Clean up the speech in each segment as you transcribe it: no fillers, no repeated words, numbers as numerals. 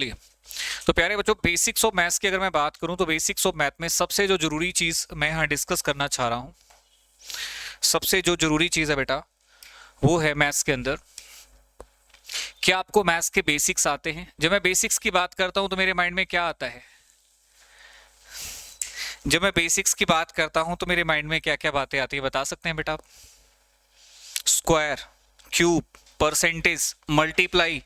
लिए। तो प्यारे बच्चों, बेसिक्स ऑफ मैथ्स की अगर मैं बात करूं तो बेसिक्स ऑफ मैथ में सबसे जो जरूरी चीज मैं यहाँ डिस्कस करना चाह रहा हूं, सबसे जो जरूरी चीज है बेटा वो है मैथ्स के अंदर, क्या आपको मैथ्स के बेसिक्स आते हैं? जब मैं बेसिक्स की बात करता हूं तो मेरे माइंड में क्या आता है? जब मैं बेसिक्स की बात करता हूं तो मेरे माइंड में क्या क्या बातें आती है, बता सकते हैं बेटा आप? Square, cube, percentage, multiply,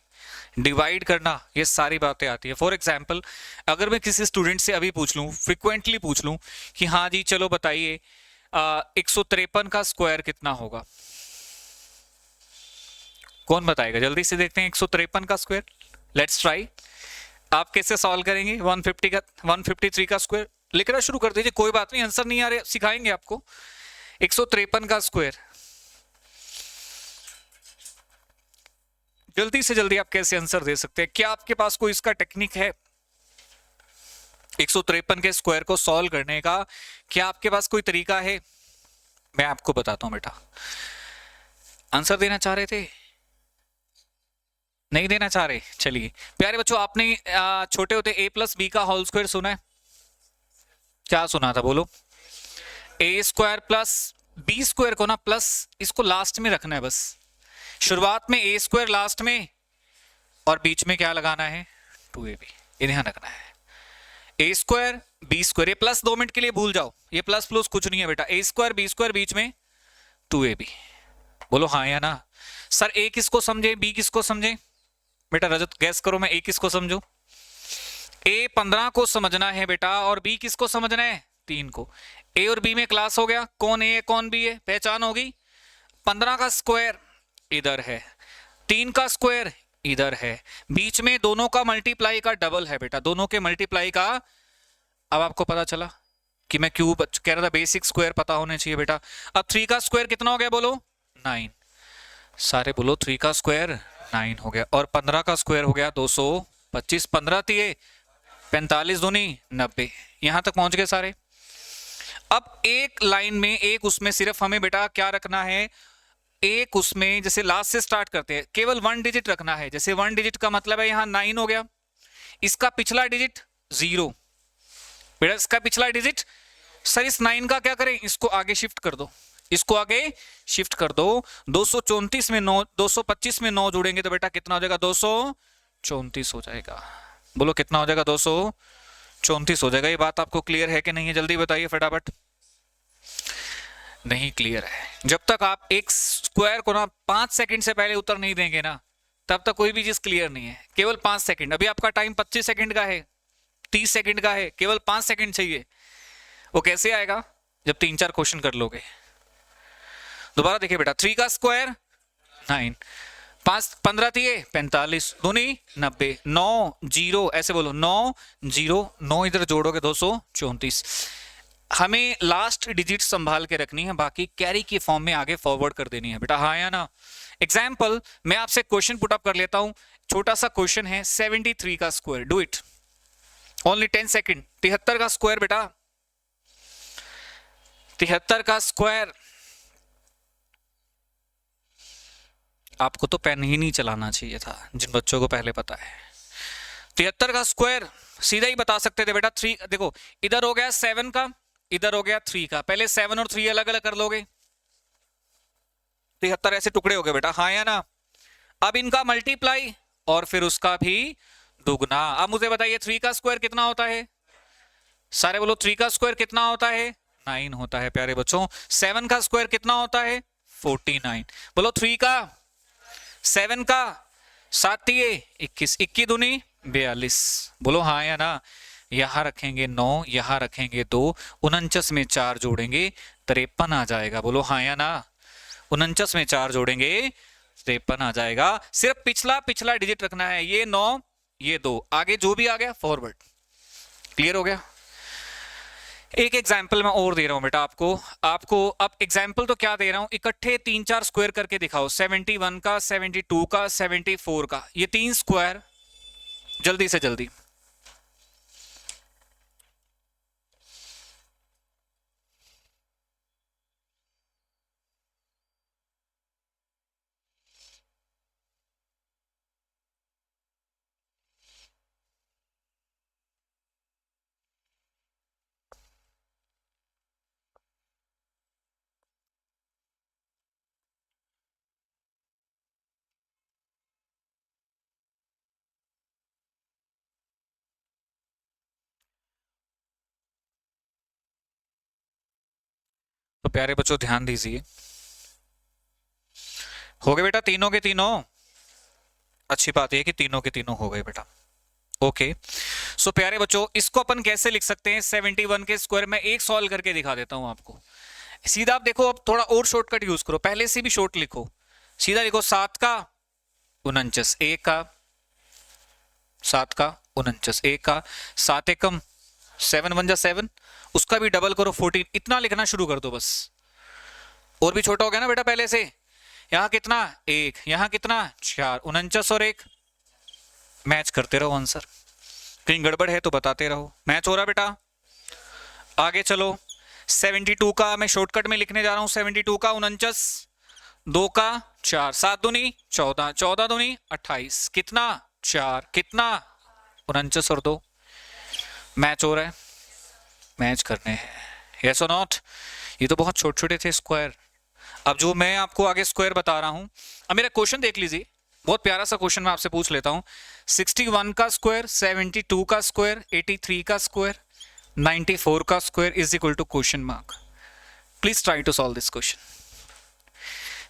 divide करना, ये सारी बातें आती है। फॉर एग्जाम्पल, अगर मैं किसी स्टूडेंट से अभी पूछ लूं, फ्रिक्वेंटली पूछ लूं कि हाँ जी चलो बताइए 153 का स्क्वायर कितना होगा, कौन बताएगा? जल्दी से देखते हैं 153 का स्क्वायर। Let's try. आप कैसे सॉल्व करेंगे 150 का, 153 का स्क्वायर? लिखना शुरू कर दीजिए, कोई बात नहीं, आंसर नहीं आ रहे सिखाएंगे आपको। 153 का स्क्वायर जल्दी से जल्दी आप कैसे आंसर दे सकते हैं? क्या आपके पास कोई इसका टेक्निक है 153 के स्क्वायर को सॉल्व करने का? क्या आपके पास कोई तरीका है? मैं आपको बताता हूं बेटा। आंसर देना चाह रहे थे? नहीं देना चाह रहे? चलिए प्यारे बच्चों, आपने छोटे होते ए प्लस बी का होल स्क्वायर सुना है? क्या सुना था बोलो? ए स्क्वायर प्लस बी स्क्वायर को ना प्लस इसको लास्ट में रखना है बस। शुरुआत में ए स्क्वायर, लास्ट में और बीच में क्या लगाना है? 2ab, ये ध्यान रखना है। ए स्क्वायर बी स्क्वायर, ये प्लस 2 मिनट के लिए भूल जाओ, ये प्लस प्लस कुछ नहीं है बेटा। ए स्क्वायर बी स्क्वायर, बीच में 2ab। बोलो हाँ या ना। सर ए किसको समझे, बी किसको समझे? बेटा रजत गैस करो, मैं ए किसको समझू? ए 15 को समझना है बेटा, और बी किसको समझना है? 3 को। ए और बी में क्लास हो गया, कौन ए है कौन बी है, पहचान होगी। 15 का स्क्वायर इधर है, 3 का स्क्वायर इधर है, बीच में दोनों का मल्टीप्लाई का डबल है बेटा, दोनों के मल्टीप्लाई का। अब आपको पता चला कि मैं क्यों कह रहा था बेसिक स्क्वायर पता होने चाहिए बेटा। अब 3 का स्क्वायर कितना हो गया बोलो? 9। सारे बोलो 3 का स्क्वायर 9 हो गया, और 15 का स्क्वायर हो गया 225। 15 थी 45 दूनी 90। यहां तक पहुंच गए सारे। अब एक लाइन में, एक उसमें सिर्फ हमें बेटा क्या रखना है, एक उसमें जैसे लास्ट से स्टार्ट करते हैं, केवल 1 डिजिट रखना है। जैसे 1 डिजिट का मतलब है यहां 9 हो गया, इसका पिछला डिजिट 0 बेटा, इसका पिछला डिजिट। सर इस 9 का क्या करें? इसको आगे शिफ्ट कर दो, इसको आगे शिफ्ट कर दो। 234 में 9, 225 में 9 जोड़ेंगे तो बेटा कितना हो जाएगा? 234 हो जाएगा। बोलो कितना हो जाएगा? 234 हो जाएगा। ये बात आपको क्लियर है कि नहीं है? जल्दी बताइए फटाफट। नहीं क्लियर है? जब तक आप एक स्क्वायर को ना 5 सेकंड से पहले उत्तर नहीं देंगे ना, तब तक कोई भी चीज क्लियर नहीं है। केवल 5 सेकंड, अभी आपका टाइम 25 सेकंड का है, 30 सेकंड का है, केवल 5 सेकंड चाहिए। वो कैसे आएगा? जब 3-4 क्वेश्चन कर लोगे। दोबारा देखिए बेटा, 3 का स्क्वायर 9, 5 15 थी 45 दूनी 90, 9 0 ऐसे बोलो 9 0 9 इधर जोड़ोगे 234। हमें लास्ट डिजिट संभाल के रखनी है, बाकी कैरी की फॉर्म में आगे फॉरवर्ड कर देनी है बेटा, हाँ या ना। एग्जाम्पल, मैं आपसे क्वेश्चन पुट अप कर लेता हूं। छोटा सा क्वेश्चन है 73 का square, do it only 10 second. 73 का स्क्वायर बेटा, 73 का स्क्वायर। आपको तो पेन ही नहीं चलाना चाहिए था, जिन बच्चों को पहले पता है। 73 का स्क्वायर सीधा ही बता सकते थे बेटा। 3 देखो, इधर हो गया 7 का, इधर हो गया 3 का, पहले 7 और 3 अलग अलग कर लोगे, 73 ऐसे टुकड़े हो गए बेटा, हाँ या ना। अब इनका मल्टीप्लाई और फिर उसका भी दुगना। अब मुझे बताइए 3 का स्क्वायर कितना होता है? सारे बोलो 3 का स्क्वायर कितना होता है? 9 होता है प्यारे बच्चों। 7 का स्क्वायर कितना होता है? 49। बोलो 3 का, 7 का, 7 21, 21 दूनी 42। बोलो हाँ या ना। यहां रखेंगे 9, यहां रखेंगे 2, 49 में 4 जोड़ेंगे 53 आ जाएगा। बोलो हाँ या ना। 49 में 4 जोड़ेंगे 53 आ जाएगा। सिर्फ पिछला पिछला डिजिट रखना है, ये 9 ये 2, आगे जो भी आ गया फॉरवर्ड। क्लियर हो गया? एक एग्जाम्पल मैं और दे रहा हूं बेटा आपको। अब एग्जाम्पल तो क्या दे रहा हूं, इकट्ठे 3-4 स्क्वायर करके दिखाओ। 71 का, 72 का, 74 का, ये 3 स्क्वायर जल्दी से जल्दी। प्यारे बच्चों ध्यान दीजिए, हो गए बेटा तीनों के तीनों? अच्छी बात यह कि तीनों के तीनों हो गए बेटा। ओके सो प्यारे बच्चों इसको अपन कैसे लिख सकते हैं? 71 के स्क्वायर में एक सॉल्व करके दिखा देता हूं आपको। सीधा आप देखो, अब थोड़ा और शॉर्टकट यूज करो, पहले से भी शॉर्ट लिखो, सीधा लिखो 7 का 49, 1 का 7 का 49, 1 का 7 एकम 7 1 जा 7, उसका भी डबल करो 14, इतना लिखना शुरू कर दो बस। और भी छोटा हो गया ना बेटा पहले से। यहां कितना? 1, यहां कितना? 4, 49 और 1, मैच करते रहो आंसर, कहीं गड़बड़ है तो बताते रहो। मैच हो रहा बेटा? आगे चलो, 72 का मैं शॉर्टकट में लिखने जा रहा हूं, 72 का 49, 2 का 4, 7 दूनी 14, 14 दूनी 28, कितना? 4, कितना? 49 और 2, मैच हो रहा है, मैच करने हैं, यस और नॉट? ये तो बहुत छोटे छोटे थे स्क्वायर। अब जो मैं आपको आगे स्क्वायर बता रहा हूं, अब मेरा क्वेश्चन देख लीजिए, बहुत प्यारा सा क्वेश्चन मैं आपसे पूछ लेता हूं। 61 का स्क्वायर, 72 का स्क्वायर, 83 का स्क्वायर, 94 का square is equal to question mark. Please try to solve this question.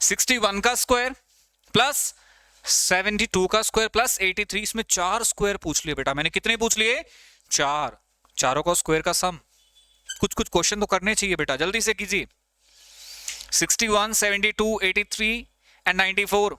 61 का स्क्वायर प्लस 72 का स्क्वायर प्लस 83, इसमें 4 स्क्वायर पूछ लिए बेटा मैंने। कितने पूछ लिए? 4, चारों का स्क्वायर का सम। कुछ कुछ क्वेश्चन तो करने चाहिए बेटा, जल्दी से कीजिए। 61, 72, 83 एंड 94।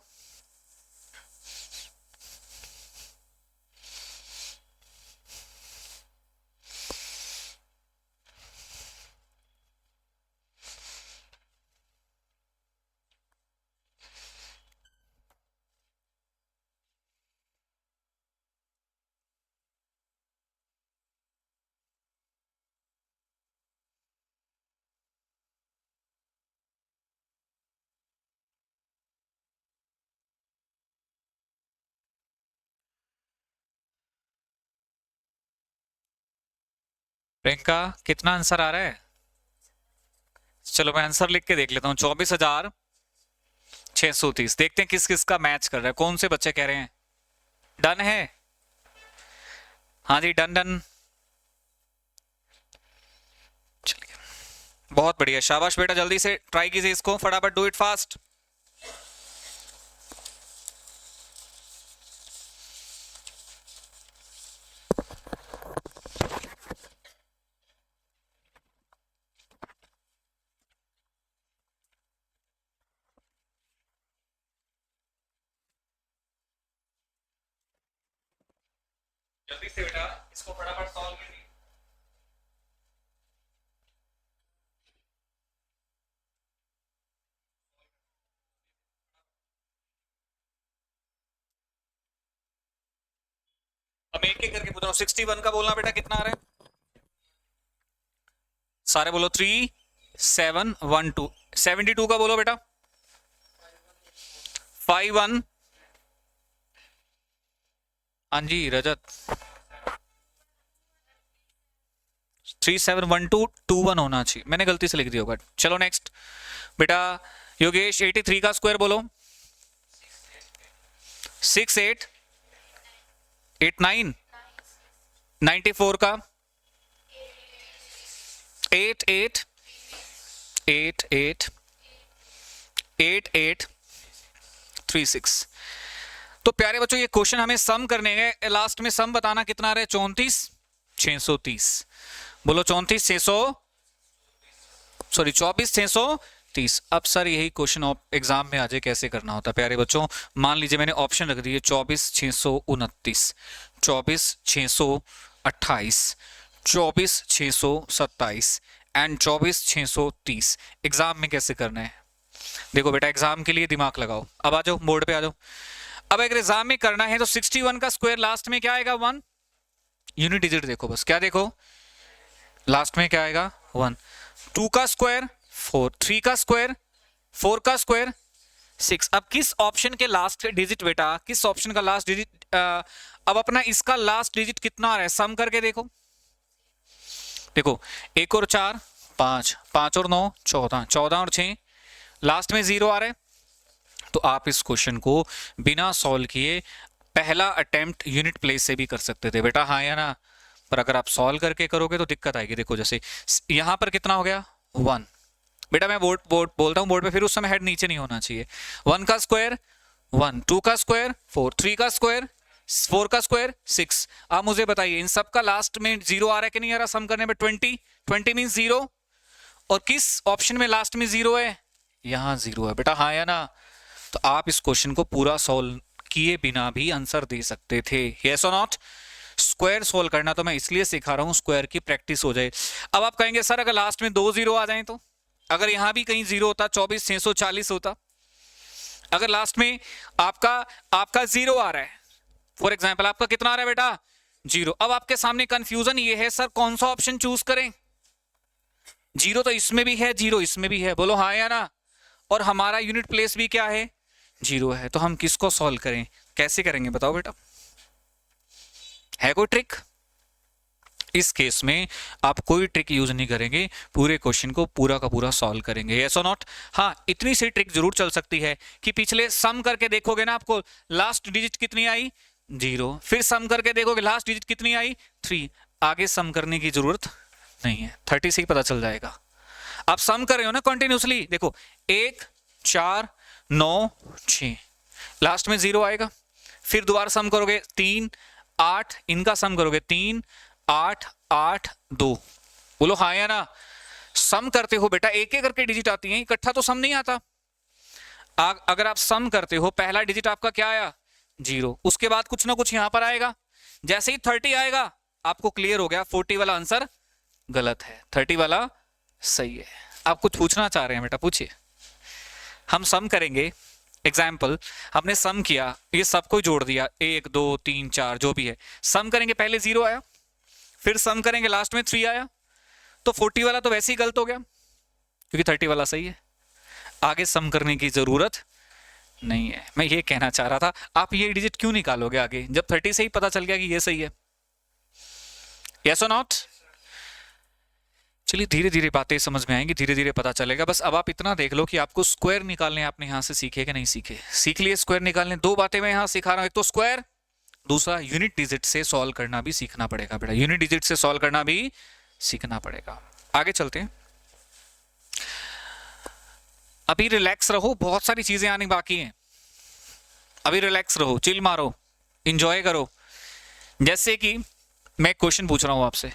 प्रियंका कितना आंसर आ रहा है? चलो मैं आंसर लिख के देख लेता हूं, 24,630। देखते हैं किस किस का मैच कर रहा है, कौन से बच्चे कह रहे हैं। डन है? हाँ जी डन डन, चलिए बहुत बढ़िया, शाबाश बेटा, जल्दी से ट्राई कीजिए इसको, फटाफट डू इट फास्ट। जल्दी से बेटा इसको फटाफट सॉल्व कीजिए। अब एक एक करके पूछ रहा हूँ। 61 का बोलना बेटा कितना आ रहा है? सारे बोलो 3 7 1 2। 72 का बोलो बेटा 5 1। हाँ जी रजत 3 7 1 2 2 1 होना चाहिए, मैंने गलती से लिख दिया होगा। चलो नेक्स्ट बेटा योगेश 83 का स्क्वायर बोलो। 6 8 8 9। 94 का 8 8 8 8 8 8 3 6। तो प्यारे बच्चों ये क्वेश्चन हमें सम करने हैं, लास्ट में सम बताना कितना रहे? 34 630। बोलो 34 600, सॉरी 24 630। अब सर यही क्वेश्चन एग्जाम में आ जाए कैसे करना होता है प्यारे बच्चों। मान लीजिए मैंने ऑप्शन रख दिए 24 629, 24 628, 24 627 एंड 24 630। एग्जाम में कैसे करना है देखो बेटा, एग्जाम के लिए दिमाग लगाओ। अब आ जाओ बोर्ड पे आ जाओ। अब अगर एग्जाम में करना है तो 61 का स्क्वायर लास्ट में क्या आएगा? 1। यूनिट डिजिट देखो बस, क्या देखो लास्ट में क्या आएगा? 1। 2 का स्क्वायर 4, 3 का स्क्वायर 4 का स्क्वायर 6। अब किस ऑप्शन के लास्ट डिजिट बेटा, किस ऑप्शन का लास्ट डिजिट? अब अपना इसका लास्ट डिजिट कितना आ रहा है? सम करके देखो। देखो 1 और 4 5, 5 और 9 14, 14 और 6 लास्ट में 0 आ रहा है। तो आप इस क्वेश्चन को बिना सॉल्व किए पहला अटेम्प्ट यूनिट प्लेस से भी कर सकते थे बेटा, हाँ या ना? पर अगर आप सॉल्व करके करोगे तो दिक्कत आएगी। देखो जैसे यहां पर कितना हो गया? 1, बेटा मैं बोर्ड बोर्ड बोलता हूँ बोर्ड पे, फिर उस समय हेड नीचे नहीं होना चाहिए। 1 का स्क्वायर 1, 2 का स्क्वायर 4, 3 का स्क्वायर 4 का स्क्वायर 6। आप मुझे बताइए इन सब का लास्ट में 0 आ रहा है कि नहीं आ रहा सम करने में? 20 मीन्स 0। और किस ऑप्शन में लास्ट में 0 है? यहाँ 0 है बेटा, हाँ या ना? तो आप इस क्वेश्चन को पूरा सॉल्व किए बिना भी आंसर दे सकते थे, यस और नॉट? स्क्वायर सोल्व करना तो मैं इसलिए सिखा रहा हूं स्क्वायर की प्रैक्टिस हो जाए। अब आप कहेंगे सर अगर लास्ट में 2 0 आ जाए तो? अगर यहां भी कहीं 0 होता 24,640 होता। अगर लास्ट में आपका 0 आ रहा है, फॉर एग्जाम्पल आपका कितना आ रहा है बेटा? 0। अब आपके सामने कंफ्यूजन ये है सर कौन सा ऑप्शन चूज करें? 0 तो इसमें भी है, 0 इसमें भी है, बोलो हाँ या ना? और हमारा यूनिट प्लेस भी क्या है? 0 है। तो हम किसको सॉल्व करें? कैसे करेंगे बताओ बेटा? है कोई ट्रिक? इस केस में आप कोई ट्रिक यूज नहीं करेंगे, पूरे क्वेश्चन को पूरा का पूरा सॉल्व करेंगे, यस और नॉट? हाँ, इतनी सी ट्रिक जरूर चल सकती है कि पिछले सम करके देखोगे ना, आपको लास्ट डिजिट कितनी आई? 0। फिर सम करके देखोगे लास्ट डिजिट कितनी आई? 3। आगे सम करने की जरूरत नहीं है, 30 से ही पता चल जाएगा। आप सम कर रहे हो ना कंटिन्यूसली, देखो 1 4 9 6, लास्ट में 0 आएगा। फिर दोबारा सम करोगे 3 8, इनका सम करोगे 3 8 8 2, बोलो हाँ या ना? सम करते हो बेटा एक एक करके डिजिट आती हैं, इकट्ठा तो सम नहीं आता। अगर आप सम करते हो पहला डिजिट आपका क्या आया? 0, उसके बाद कुछ ना कुछ यहां पर आएगा। जैसे ही 30 आएगा आपको क्लियर हो गया 40 वाला आंसर गलत है, 30 वाला सही है। आप कुछ पूछना चाह रहे हैं बेटा, पूछिए। हम सम करेंगे, एग्जाम्पल हमने सम किया, ये सबको जोड़ दिया 1 2 3 4 जो भी है, सम करेंगे पहले 0 आया, फिर सम करेंगे लास्ट में 3 आया, तो 40 वाला तो वैसे ही गलत हो गया क्योंकि 30 वाला सही है। आगे सम करने की जरूरत नहीं है। मैं ये कहना चाह रहा था, आप ये डिजिट क्यों निकालोगे आगे जब 30 से ही पता चल गया कि ये सही है, यस और नॉट? चलिए धीरे धीरे बातें समझ में आएंगी, धीरे धीरे पता चलेगा। बस अब आप इतना देख लो कि आपको स्क्वायर निकालने आपने यहां से सीखे कि नहीं सीखे? सीख लिए स्क्वायर निकालने। 2 बातें मैं यहां सिखा रहा हूं, एक तो स्क्वायर, दूसरा यूनिट डिजिट से सॉल्व करना भी सीखना पड़ेगा बेटा, यूनिट डिजिट से सॉल्व करना भी सीखना पड़ेगा। आगे चलते हैं। अभी रिलैक्स रहो, बहुत सारी चीजें आनी बाकी हैं। अभी रिलैक्स रहो, चिल मारो, इंजॉय करो। जैसे कि मैं क्वेश्चन पूछ रहा हूं आपसे,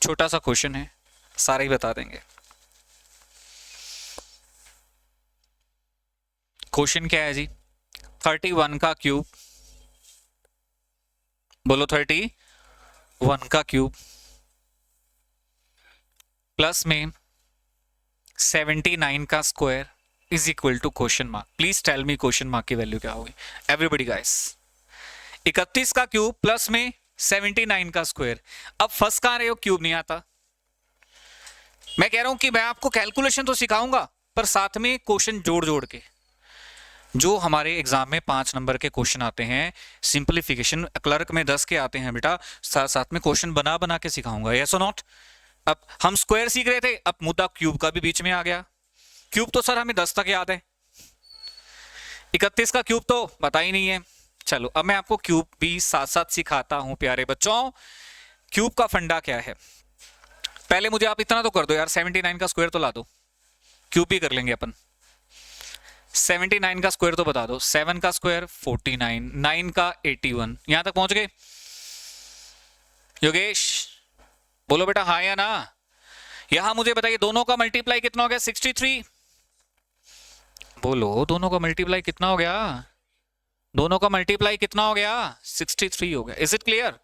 छोटा सा क्वेश्चन है, सारे ही बता देंगे। क्वेश्चन क्या है जी? 31 का क्यूब, बोलो 31 का क्यूब प्लस में 79 का square is equal to question mark. Please tell me question mark की वैल्यू क्या होगी एवरीबॉडी गाइस? 31 का क्यूब प्लस में 79 का स्क्वायर। अब फंस कहां रहे हो? क्यूब नहीं आता। मैं कह रहा हूं कि मैं आपको कैलकुलेशन तो सिखाऊंगा पर साथ में क्वेश्चन जोड़ जोड़ के, जो हमारे एग्जाम में 5 नंबर के क्वेश्चन आते हैं, सिंपलीफिकेशन क्लर्क में 10 के आते हैं बेटा, साथ साथ में क्वेश्चन बना बना के सिखाऊंगा, यस और नॉट? अब हम स्क्वायर सीख रहे थे, अब मुद्दा क्यूब का भी बीच में आ गया। क्यूब तो सर हमें 10 तक याद है, 31 का क्यूब तो पता ही नहीं है। चलो अब मैं आपको क्यूब भी साथ साथ सिखाता हूं प्यारे बच्चों। क्यूब का फंडा क्या है? पहले मुझे आप इतना तो कर दो यार, 79 का स्क्वायर तो ला दो, क्यूब भी कर लेंगे अपन। 79 का स्क्वायर तो बता दो। 7 का स्क्वायर 49, 9 का 81। यहां तक पहुंच गए योगेश? बोलो बेटा हाँ या ना? यहां मुझे बताइए दोनों का मल्टीप्लाई कितना हो गया? 63। बोलो दोनों का मल्टीप्लाई कितना हो गया? दोनों का मल्टीप्लाई कितना हो गया? 63 हो गया। Is it clear?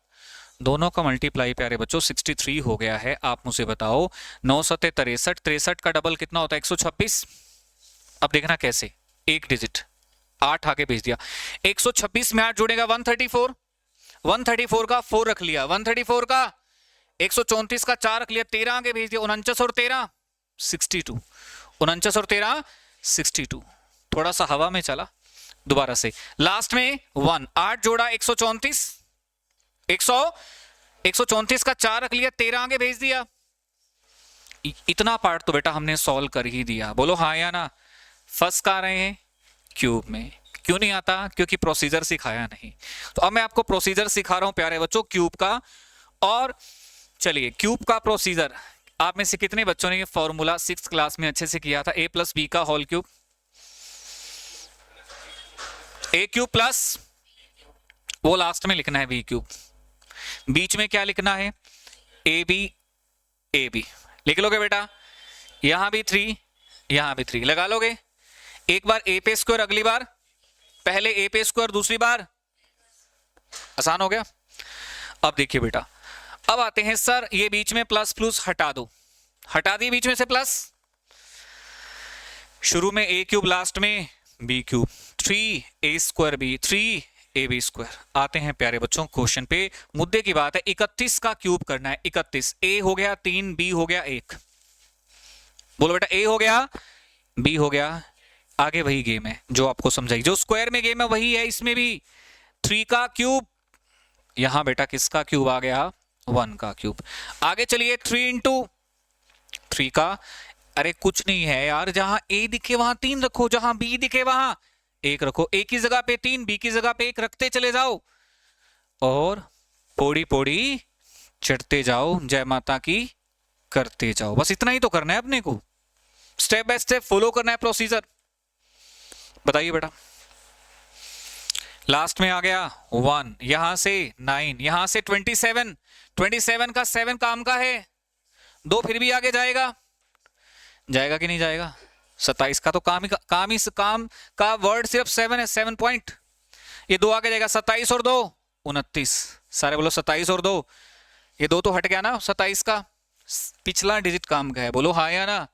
दोनों का मल्टीप्लाई प्यारे बच्चों 63 हो गया है। आप मुझे बताओ 9 सते 63, 63 का डबल कितना होता है? 126। अब देखना कैसे, एक डिजिट 8 आगे भेज दिया, 126 में 8 जुड़ेगा 134, 134 का 4 रख लिया, 134 का 134 का 4 रख लिया, 13 आगे भेज दिया, 49 और 13 62, 49 और 13 62। थोड़ा सा हवा में चला, दोबारा से लास्ट में 1, 8 जोड़ा 134, 134 का 4 रख लिया, 13 आगे भेज दिया। इतना पार्ट तो बेटा हमने सॉल्व कर ही दिया, बोलो हाँ या ना? फंस कहां रहे हैं? क्यूब में। क्यों नहीं आता? क्योंकि प्रोसीजर सिखाया नहीं। तो अब मैं आपको प्रोसीजर सिखा रहा हूं प्यारे बच्चों क्यूब का। और चलिए क्यूब का प्रोसीजर आप में से कितने बच्चों ने ये फॉर्मूला 6th क्लास में अच्छे से किया था? a+b का होल क्यूब, a³ प्लस वो लास्ट में लिखना है b³, बीच में क्या लिखना है? ab लिख लोगे बेटा, यहां भी 3 यहां भी 3 लगा लोगे। एक बार a पे स्क्वायर, अगली बार पहले a पे स्क्वायर, दूसरी बार, आसान हो गया। अब देखिए बेटा, अब आते हैं सर ये बीच में प्लस प्लस हटा दो, हटा दिए बीच में से प्लस, शुरू में a³, लास्ट में b³, 3a² b, 3ab²। आते हैं प्यारे बच्चों क्वेश्चन पे, मुद्दे की बात है 31 का क्यूब करना है। 31, a हो गया 3, b हो गया 1, बोलो बेटा a हो गया b हो गया, आगे वही गेम है जो आपको समझाई, जो स्क्वायर में गेम है वही है इसमें भी। 3 का क्यूब, यहां बेटा किसका क्यूब आ गया? 1 का क्यूब। आगे चलिए 3 इंटू 3 का, अरे कुछ नहीं है यार, जहां a दिखे वहां 3 रखो, जहां b दिखे वहां 1 रखो, a की जगह पे 3, b की जगह पे 1 रखते चले जाओ और पौड़ी पौड़ी चढ़ते जाओ, जय माता की करते जाओ। बस इतना ही तो करना है अपने को, स्टेप बाय स्टेप फॉलो करना है प्रोसीजर। बताइए बेटा, लास्ट में आ गया 1, यहां से 9, यहां से 27, 27 का 7 काम का है, 2 फिर भी आगे जाएगा, जाएगा कि नहीं जाएगा? 27 का तो काम का वर्ड सिर्फ 7 है, 7 पॉइंट, ये 2 आगे जाएगा, 27 और 2 29, सारे बोलो 27 और 2, ये 2 तो हट गया ना 27 का, पिछला डिजिट काम का है, बोलो हाँ या ना।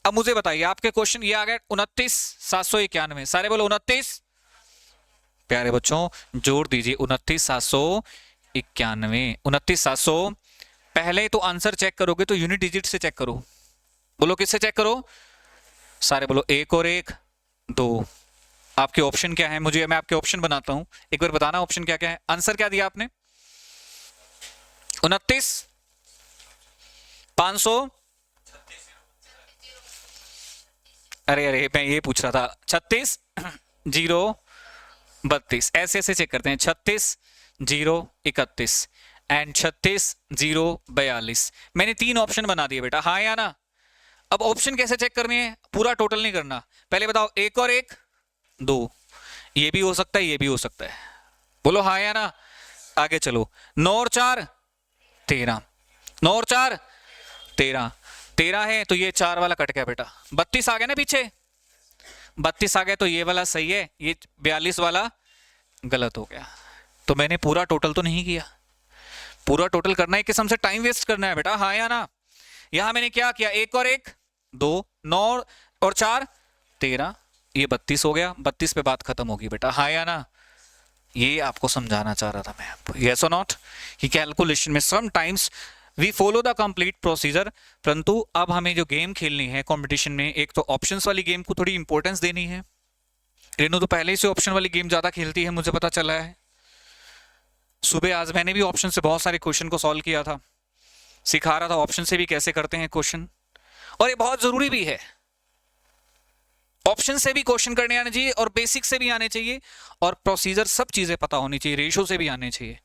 अब मुझे बताइए आपके क्वेश्चन ये आ गया 29,791, सारे बोलो 29, प्यारे बच्चों जोड़ दीजिए 29,791, 29,700। पहले तो आंसर चेक करोगे तो यूनिट डिजिट से चेक करो, बोलो किससे चेक करो? सारे बोलो 1 और 1 2। आपके ऑप्शन क्या है? मैं आपके ऑप्शन बनाता हूं, एक बार बताना ऑप्शन क्या क्या है। आंसर क्या दिया आपने? 29 500, अरे मैं ये पूछ रहा था 36 0 32, ऐसे ऐसे चेक करते हैं, 36 0 31 एंड 36 0 42। मैंने 3 ऑप्शन बना दिए बेटा, हाँ या ना। अब ऑप्शन कैसे चेक करनी है? पूरा टोटल नहीं करना, पहले बताओ 1 और 1 2, ये भी हो सकता है ये भी हो सकता है, बोलो हाँ या ना। आगे चलो, 9 और 4 13, 9 और 4 13, 13 है तो ये 4 वाला कट गया बेटा, 32 आ गया ना पीछे, 32 आ गया तो ये वाला सही है, ये 42 वाला गलत हो गया। तो मैंने पूरा टोटल तो नहीं किया, पूरा टोटल करना है, किस्म से टाइम वेस्ट करना है बेटा, हाँ या ना। यहां मैंने क्या किया? 1 और 1 2, 9 और 4 13, ये 32 हो गया, 32 पे बात खत्म होगी बेटा, हाँ या ना। ये आपको समझाना चाह रहा था मैं आपको, यस और नॉट, कि कैलकुलेशन में sometimes we follow the complete procedure, परंतु अब हमें जो गेम खेलनी है कंपटीशन में, एक तो ऑप्शंस वाली गेम को थोड़ी इंपॉर्टेंस देनी है। रेनू तो पहले से ऑप्शन वाली गेम ज्यादा खेलती है, मुझे पता चला है। सुबह आज मैंने भी ऑप्शन से बहुत सारे क्वेश्चन को सॉल्व किया था, सिखा रहा था ऑप्शन से भी कैसे करते हैं क्वेश्चन, और ये बहुत जरूरी भी है। ऑप्शन से भी क्वेश्चन करने आने चाहिए और बेसिक से भी आने चाहिए, और प्रोसीजर सब चीजें पता होनी चाहिए, रेशो से भी आने चाहिए,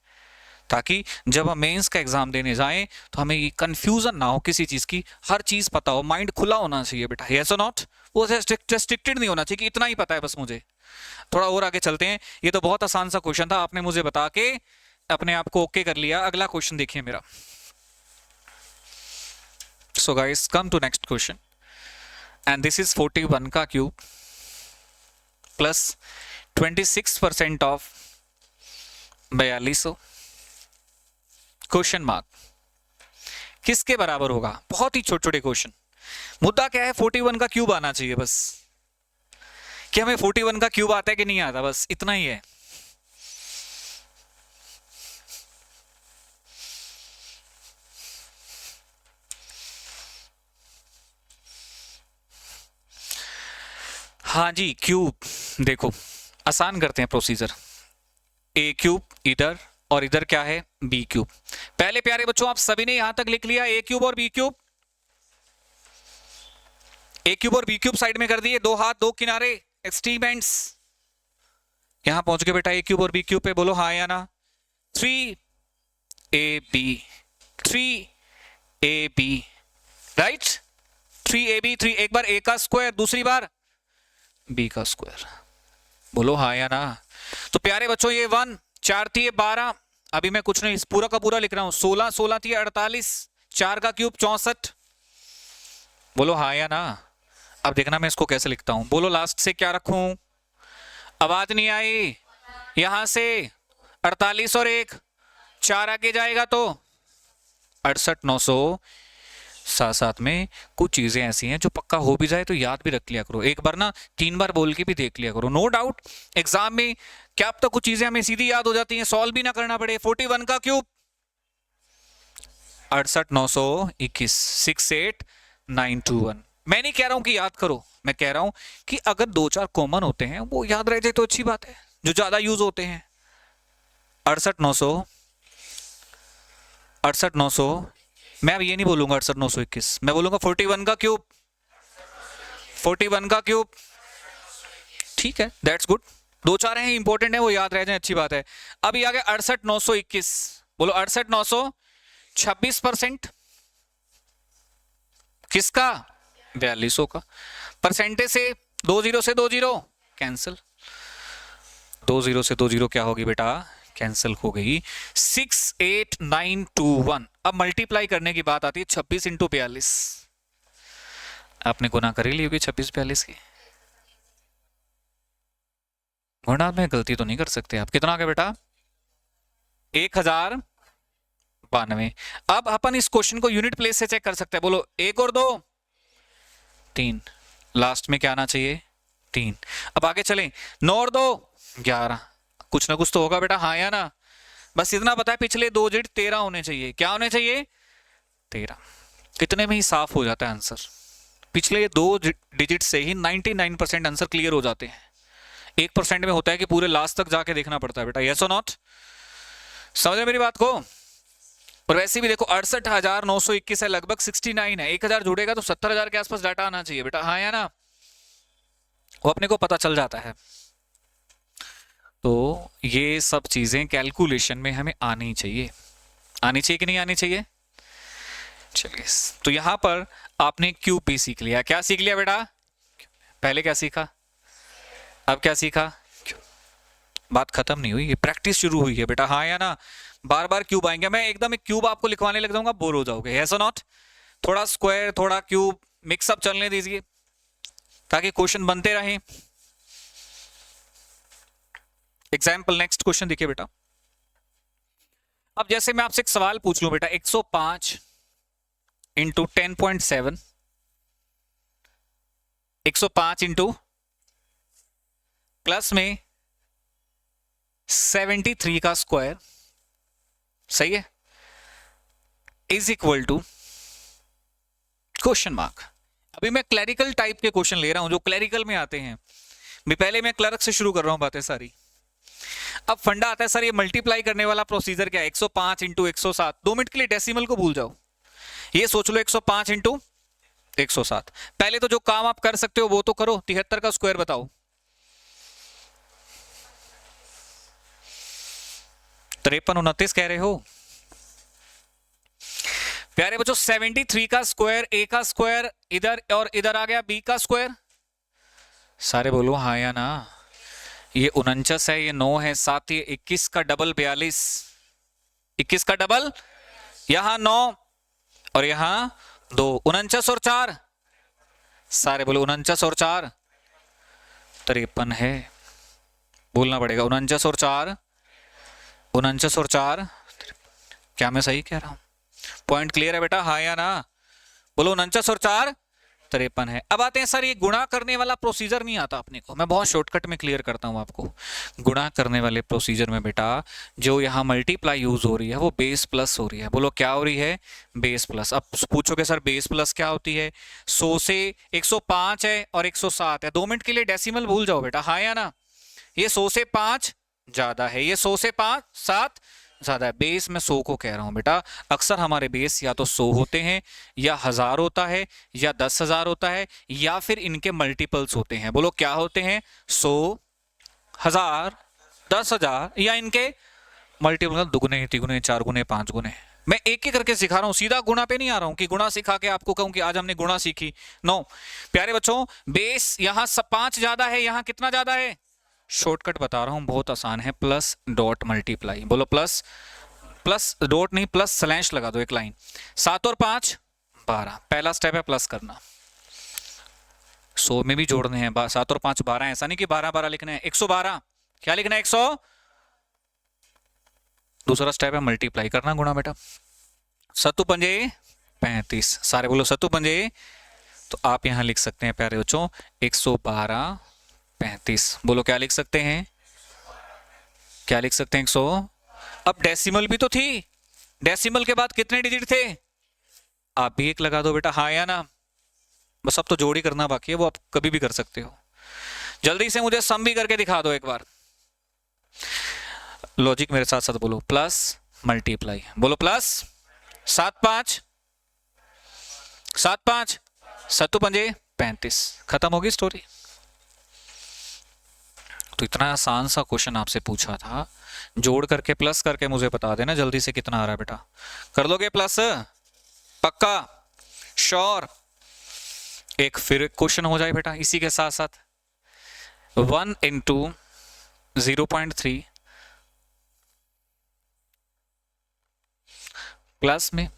ताकि जब हम मेंस का एग्जाम देने जाएं तो हमें ये कंफ्यूजन ना हो किसी चीज की, हर चीज पता हो, माइंड खुला होना चाहिए बेटा, यस और नॉट। वो रेस्ट्रिक्टेड नहीं होना चाहिए कि इतना ही पता है बस मुझे। थोड़ा और आगे चलते हैं, ये तो बहुत आसान सा क्वेश्चन था, आपने मुझे बता के अपने आप को ओके कर लिया। अगला क्वेश्चन देखिए मेरा। So guys come to next question, and this is 41 का cube plus 26% of 4200 question mark किसके बराबर होगा? बहुत ही छोटे छोटे क्वेश्चन। मुद्दा क्या है? 41 का क्यूब आना चाहिए बस, कि हमें 41 का क्यूब आता है कि नहीं आता, बस इतना ही है। हाँ जी, क्यूब देखो आसान करते हैं प्रोसीजर, ए क्यूब इधर और इधर क्या है? B cube. पहले प्यारे बच्चों आप सभी ने यहां तक लिख लिया ए क्यूब और बी क्यूब, ए क्यूब और बी क्यूब साइड में कर दिए, 2 हाथ 2 किनारे एक्सट्रीमेंट्स। यहां पहुंच गए बेटा ए क्यूब और बी क्यूब पे, बोलो हाँ या ना। 3 A B 3 A B right. 3ab 3, एक बार a का स्क्वायर, दूसरी बार b का स्क्वायर। बोलो हाँ या ना। तो प्यारे बच्चों ये 1, 4 थी 12, अभी मैं कुछ नहीं इस पूरा का पूरा लिख रहा हूं। 16 16 थी 48, 4 का क्यूब 64। बोलो हाँ या ना। अब देखना मैं इसको कैसे लिखता हूं। बोलो लास्ट से क्या रखूं? आवाज नहीं आई। यहां से 48 और 1, 4 आगे जाएगा तो 68 900। साथ साथ में कुछ चीजें ऐसी हैं जो पक्का हो भी जाए तो याद भी रख लिया करो। एक बार ना 3 बार बोल के भी देख लिया करो। नो डाउट एग्जाम में क्या अब तक कुछ चीजें हमें सीधी याद हो जाती हैं, सॉल्व भी ना करना पड़े। 41 का क्यूब 68 921 68921। मैं नहीं कह रहा हूं कि याद करो, मैं कह रहा हूं कि अगर 2-4 कॉमन होते हैं वो याद रह जाए तो अच्छी बात है, जो ज्यादा यूज होते हैं। 68 900, 68 900। मैं अब ये नहीं बोलूंगा 68 921, मैं बोलूंगा 41 का क्यूब, 41 का क्यूब। ठीक है, दैट्स गुड। 2-4 हैं इंपॉर्टेंट है, वो याद रह जाए, अच्छी बात है। अभी आ गया 68 921। बोलो 68 900 26%। किसका? 4200 का। परसेंटेज से 20 से 20 कैंसिल, 20 से 20 क्या होगी बेटा? कैंसिल हो गई। 68921। अब मल्टीप्लाई करने की बात आती है 26 इंटू 42। आपने गुना कर ही ली होगी 26 42 की। गुणा में गलती तो नहीं कर सकते आप। कितना आ गया बेटा? 1092। अब अपन इस क्वेश्चन को यूनिट प्लेस से चेक कर सकते हैं। बोलो 1 और 2 3, लास्ट में क्या आना चाहिए? 3। अब आगे चलें। 9 और 2 11। कुछ ना कुछ तो होगा बेटा, हाँ या ना? बस इतना पता है पिछले 2 डिजिट 13 होने चाहिए। क्या होने चाहिए? 13। इतने में ही साफ हो जाता है आंसर। पिछले 2 डिजिट से ही 99% आंसर क्लियर हो जाते हैं। 1% में होता है कि पूरे लास्ट तक जाके देखना पड़ता है बेटा। यस और नॉट? समझ मेरी बात को? और वैसे भी देखो 68,921 है, लगभग 69 है। 1000 जुड़ेगा तो 70,000 के आसपास डाटा आना चाहिए बेटा, हाँ या ना? वो अपने को पता चल जाता है। तो ये सब चीजें कैलकुलेशन में हमें आनी चाहिए। आनी चाहिए कि नहीं आनी चाहिए? चलिए, तो यहां पर आपने क्यूब भी सीख लिया। क्या सीख लिया बेटा? पहले क्या सीखा, अब क्या सीखा? बात खत्म नहीं हुई, ये प्रैक्टिस शुरू हुई है बेटा, हाँ या ना? बार बार क्यूब आएंगे। मैं एकदम एक क्यूब आपको लिखवाने लग जाऊंगा, बोर हो जाओगे। यस और नॉट? थोड़ा स्क्वायर थोड़ा क्यूब मिक्सअप चलने दीजिए ताकि क्वेश्चन बनते रहें। एग्जाम्पल नेक्स्ट क्वेश्चन देखिए बेटा। अब जैसे मैं आपसे एक सवाल पूछ लूं बेटा, 105 इंटू 10.7, 105 इंटू प्लस में 73 का स्क्वायर, सही है, is equal to question mark. अभी मैं क्लरिकल टाइप के क्वेश्चन ले रहा हूं जो क्लरिकल में आते हैं। पहले मैं क्लर्क से शुरू कर रहा हूं बातें सारी। अब फंडा आता है सर ये मल्टीप्लाई करने वाला प्रोसीजर क्या है? 105 इंटू 107। 2 मिनट के लिए डेसिमल को भूल जाओ, ये सोच लो 105 इंटू 107। पहले तो जो काम आप कर सकते हो वो तो करो। 73 का स्क्वायर बताओ। 53 29 कह रहे हो प्यारे बच्चों। 73 का स्क्वायर, ए का स्क्वायर इधर और इधर आ गया बी का स्क्वायर। सारे बोलो हाँ या ना? ये 49 है, ये 9 है, साथ ही 21 का डबल 42। 21 का डबल, यहां 9 और यहां 2, 49 और 4। सारे बोलो 49 और 4 53 है। बोलना पड़ेगा 49 और 4, 49 और 4। क्या मैं सही कह रहा हूं? पॉइंट क्लियर है बेटा, हाँ या ना? बोलो 49 और 4 53 है। अब आते हैं सर ये गुणा करने वाला प्रोसीजर नहीं आता अपने को। मैं बहुत शॉर्टकट में क्लियर करता हूं आपको। गुणा करने वाले प्रोसीजर में बेटा जो यहां मल्टीप्लाई यूज हो रही है वो बेस प्लस हो रही है। बोलो क्या हो रही है? Base plus. अब पूछोगे सर बेस प्लस क्या होती है? 100 से 105 है और 107 है। 2 मिनट के लिए डेसिमल भूल जाओ बेटा, हाँ या ना? ये 100 से 5 ज्यादा है, ये 100 से 5 7 ज्यादा है। बेस में 100 को कह रहा हूं बेटा। अक्सर हमारे बेस या तो 100 होते हैं या 1000 होता है या 10,000 होता है या फिर इनके मल्टीपल्स होते हैं। बोलो क्या होते हैं? 100 1000 10,000 या इनके मल्टीपल, दुगुने तिगुने 4 गुने 5 गुने। मैं एक एक करके सिखा रहा हूं, सीधा गुणा पे नहीं आ रहा हूं कि गुणा सिखा के आपको कहूं कि आज हमने गुणा सीखी। नो प्यारे बच्चों, बेस यहां सब 5 ज्यादा है, यहां कितना ज्यादा है? शॉर्टकट बता रहा हूं, बहुत आसान है, प्लस डॉट मल्टीप्लाई। बोलो प्लस, प्लस डॉट नहीं, प्लस स्लैश लगा दो एक लाइन। 7 और 5 12, पहला स्टेप है प्लस करना। 100 में भी जोड़ने हैं, 7 और 5 12, ऐसा नहीं कि 12 12 लिखना है, 112 क्या लिखना है 100। दूसरा स्टेप है मल्टीप्लाई करना, गुणा बेटा। 7 पंजे 35, सारे बोलो 7 पंजे। तो आप यहां लिख सकते हैं प्यारे बच्चों 112 35। बोलो क्या लिख सकते हैं, क्या लिख सकते हैं 100। अब डेसिमल भी तो थी, डेसिमल के बाद कितने डिजिट थे? आप भी एक लगा दो बेटा, हाँ या ना। बस अब तो जोड़ी करना बाकी है, वो आप कभी भी कर सकते हो। जल्दी से मुझे सम भी करके दिखा दो एक बार। लॉजिक मेरे साथ साथ बोलो, प्लस मल्टीप्लाई। बोलो प्लस 7 5 7 5 7 पंजे 35, खत्म होगी स्टोरी। तो इतना आसान सा क्वेश्चन आपसे पूछा था, जोड़ करके प्लस करके मुझे बता देना जल्दी से कितना आ रहा है बेटा। कर लोगे प्लस? पक्का? श्योर? एक फिर क्वेश्चन हो जाए बेटा इसी के साथ साथ। 1 इंटू 0.3 प्लस में,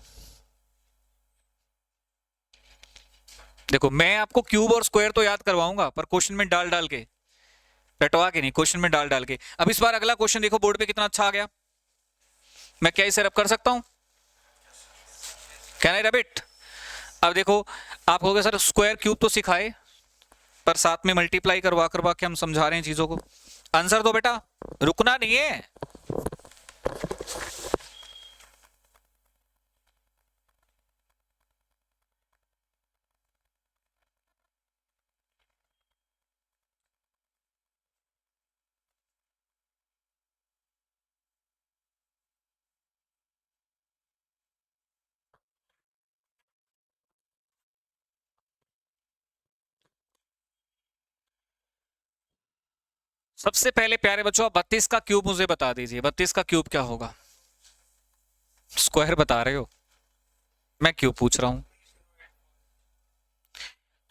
देखो मैं आपको क्यूब और स्क्वायर तो याद करवाऊंगा, पर क्वेश्चन में डाल डाल के, रटवा के नहीं, क्वेश्चन में डाल डाल के। अब इस बार अगला क्वेश्चन देखो बोर्ड पे कितना अच्छा आ गया। मैं क्या इसे रब कर सकता हूं? Can I rub it? अब देखो आप कहोगे सर स्क्वायर क्यूब तो सिखाए, पर साथ में मल्टीप्लाई करवा करवा के हम समझा रहे हैं चीजों को। आंसर दो बेटा, रुकना नहीं है। सबसे पहले प्यारे बच्चों आप 32 का क्यूब मुझे बता दीजिए। 32 का क्यूब क्या होगा? स्क्वायर बता रहे हो, मैं क्यूब पूछ रहा हूं।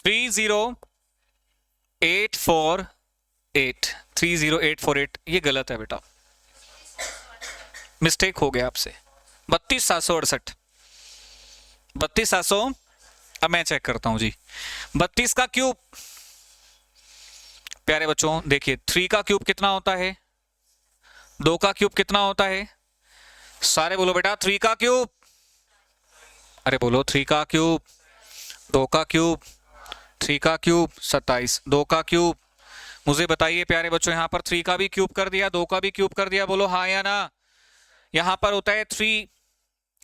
30848, 30848, ये गलत है बेटा, मिस्टेक हो गया आपसे। 32,768, 32,700। अब मैं चेक करता हूं जी, 32 का क्यूब प्यारे बच्चों देखिए, 3 का क्यूब कितना होता है, 2 का क्यूब कितना होता है, सारे बोलो बेटा 3 का क्यूब। अरे बोलो 3 का क्यूब, 2 का क्यूब, 3 का क्यूब 27, 2 का क्यूब। मुझे बताइए प्यारे बच्चों, यहां पर 3 का भी क्यूब कर दिया, 2 का भी क्यूब कर दिया, बोलो हाँ या ना। यहां पर होता है 3,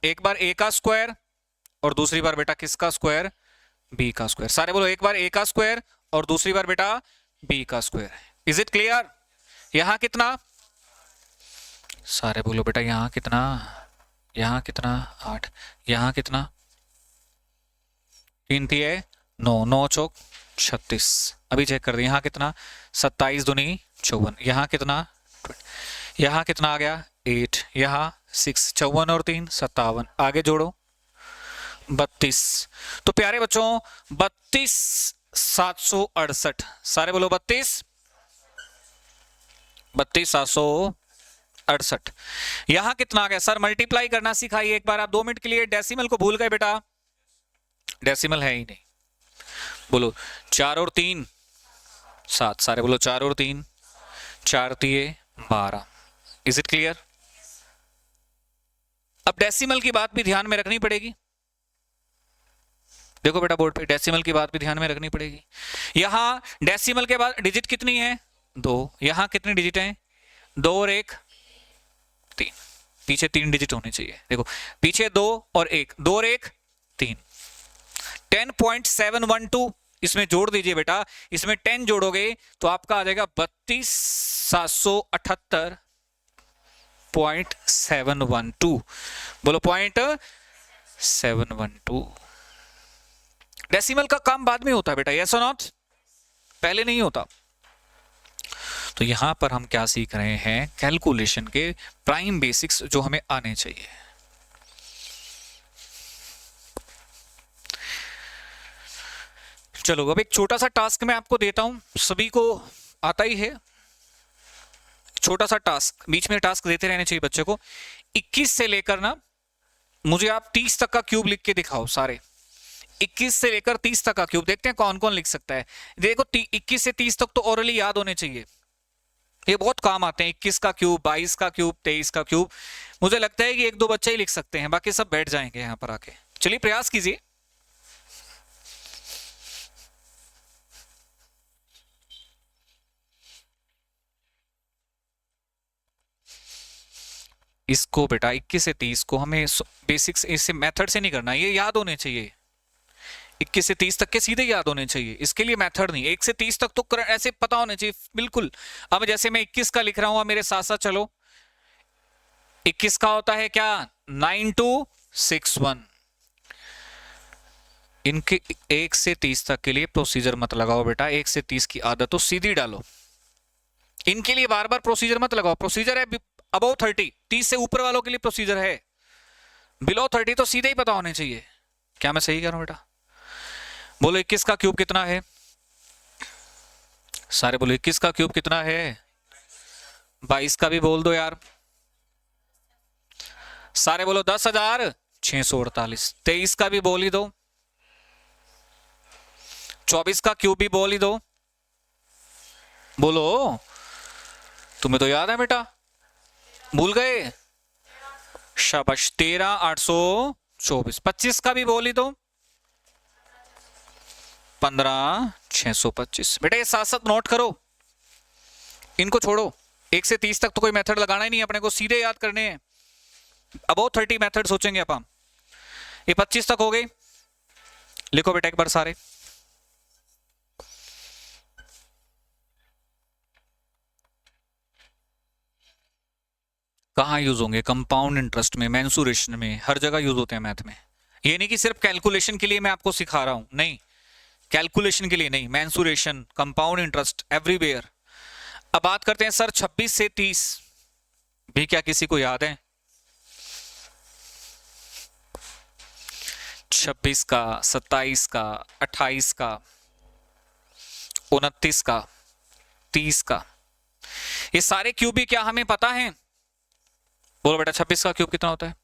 एक बार a का स्क्वायर और दूसरी बार बेटा किसका स्क्वायर? b का स्क्वायर। सारे बोलो एक बार a का स्क्वायर और दूसरी बार बेटा b का स्क्वायर। Is it clear? यहां कितना? सारे बोलो बेटा यहां कितना, यहां कितना 8, यहां कितना 3 3 है 9, 9 चौक 36। अभी चेक कर दिया, यहां कितना 27 दूनी 54, यहां कितना, यहां कितना आ गया 8, यहां 6, 54 और 3 57, आगे जोड़ो 32। तो प्यारे बच्चों 32,768, सारे बोलो 32,768। यहां कितना आ गया सर? मल्टीप्लाई करना सिखाइए एक बार आप, 2 मिनट के लिए। डेसिमल को भूल गए बेटा, डेसिमल है ही नहीं। बोलो 4 और 3 7, सारे बोलो 4 और 3, 4 3 12। Is it clear? अब डेसिमल की बात भी ध्यान में रखनी पड़ेगी। देखो बेटा बोर्ड पे, डेसिमल की बात भी ध्यान में रखनी पड़ेगी। यहां डेसिमल के बाद डिजिट कितनी है? 2। यहां कितनी डिजिट है? 2 और 1 3, पीछे 3 डिजिट होने चाहिए। देखो पीछे 2 और 1, 2 और 1 3, 10.712 इसमें जोड़ दीजिए बेटा। इसमें 10 जोड़ोगे तो आपका आ जाएगा 32,768.712। बोलो 0.712। डेसिमल का काम बाद में होता है बेटा, यस और नॉट? पहले नहीं होता। तो यहां पर हम क्या सीख रहे हैं? कैलकुलेशन के प्राइम बेसिक्स जो हमें आने चाहिए। चलो अब एक छोटा सा टास्क मैं आपको देता हूं, सभी को आता ही है। छोटा सा टास्क, बीच में टास्क देते रहने चाहिए बच्चे को। 21 से लेकर ना मुझे आप 30 तक का क्यूब लिख के दिखाओ सारे। 21 से लेकर 30 तक का क्यूब, देखते हैं कौन कौन लिख सकता है। देखो 21 से 30 तक तो ओरली याद होने चाहिए, ये बहुत काम आते हैं। 21 का क्यूब, 22 का क्यूब, 23 का क्यूब। मुझे लगता है कि एक दो बच्चे ही लिख सकते हैं, बाकी सब बैठ जाएंगे यहां पर आके। चलिए प्रयास कीजिए। इसको बेटा 21 से 30 को हमें बेसिक्स इससे मेथड से नहीं करना, ये याद होने चाहिए। 21 से 30 तक के सीधे याद होने चाहिए, इसके लिए मेथड नहीं। 1 से 30 तक तो ऐसे पता होने चाहिए बिल्कुल। अब जैसे मैं 21 का लिख रहा हूं, मेरे साथ साथ चलो। 21 का होता है क्या, 9261। इनके 1 से 30 तक के लिए प्रोसीजर मत लगाओ बेटा, 1 से 30 की आदत तो सीधी डालो। इनके लिए बार बार प्रोसीजर मत लगाओ। प्रोसीजर है अबव 30, 30 से ऊपर वालों के लिए प्रोसीजर है। बिलो 30 तो सीधे ही पता होने चाहिए। क्या मैं सही कह रहा हूं बेटा? बोलो 21 का क्यूब कितना है? सारे बोलो 21 का क्यूब कितना है? 22 का भी बोल दो यार। सारे बोलो 10,648। 23 का भी बोल ही दो। 24 का क्यूब भी बोल ही दो। बोलो, तुम्हें तो याद है बेटा, भूल गए? शाबाश। 13,824। 25 का भी बोल ही दो। 15,625। बेटा ये साथ साथ नोट करो, इनको छोड़ो। 1 से 30 तक तो कोई मेथड लगाना ही नहीं, अपने को सीधे याद करने हैं। अबव 30 मेथड सोचेंगे अपन। ये 25 तक हो गई, लिखो बेटा एक बार सारे। कहाँ यूज होंगे? कंपाउंड इंटरेस्ट में, मेंसुरेशन में, हर जगह यूज होते हैं मैथ में। ये नहीं कि सिर्फ कैलकुलेशन के लिए मैं आपको सिखा रहा हूं, नहीं, कैलकुलेशन के लिए नहीं, मेंसुरेशन, कंपाउंड इंटरेस्ट, एवरीवेयर। अब बात करते हैं सर 26 से 30 भी क्या किसी को याद है? 26 का, 27 का, 28 का, 29 का, 30 का, ये सारे क्यूब भी क्या हमें पता है? बोलो बेटा 26 का क्यूब कितना होता है?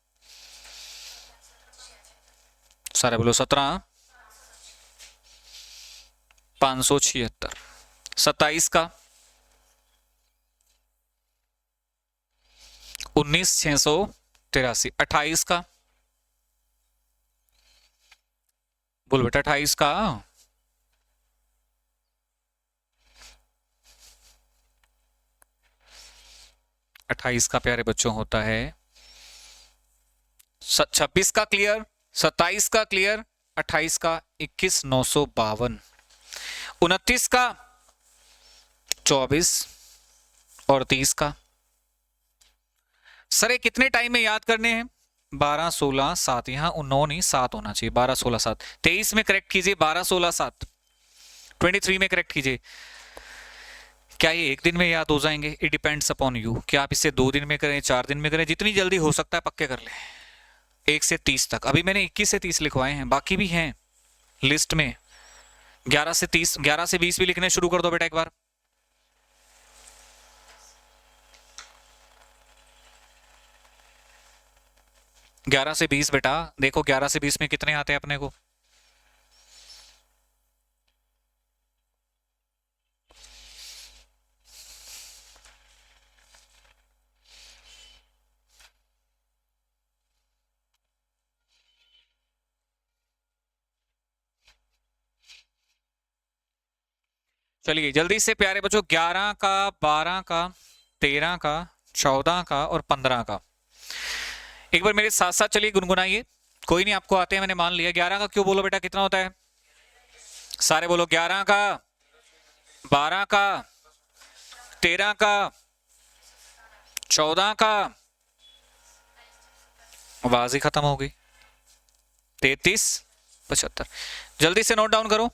सारे बोलो 17,576। 27 का 19,683। 28 का बोलो बेटा 28 का 28 का प्यारे बच्चों होता है 26 का क्लियर, 27 का क्लियर, 28 का 21,952, 29 का 24 और 30 का। सर ये कितने टाइम में याद करने हैं? 12, 16, 7। यहां 9 नहीं 7 होना चाहिए। 12, 16, 7। 23 में करेक्ट कीजिए, 12, 16, 7। 23 में करेक्ट कीजिए। क्या ये एक दिन में याद हो जाएंगे? It depends upon you. क्या आप इसे 2 दिन में करें, 4 दिन में करें, जितनी जल्दी हो सकता है पक्के कर ले। 1 से 30 तक अभी मैंने 21 से 30 लिखवाए हैं, बाकी भी हैं लिस्ट में। 11 से 30, 11 से 20 भी लिखने शुरू कर दो बेटा एक बार। ग्यारह से 20 बेटा, देखो 11 से 20 में कितने आते हैं अपने को? चलिए जल्दी से प्यारे बच्चों, 11 का, 12 का, 13 का, 14 का और 15 का एक बार मेरे साथ साथ चलिए गुनगुनाइए। कोई नहीं, आपको आते हैं मैंने मान लिया। 11 का क्यों बोलो बेटा कितना होता है? सारे बोलो 11 का, 12 का, 13 का, 14 का, आवाज ही खत्म हो गई। 33, 75। जल्दी से नोट डाउन करो।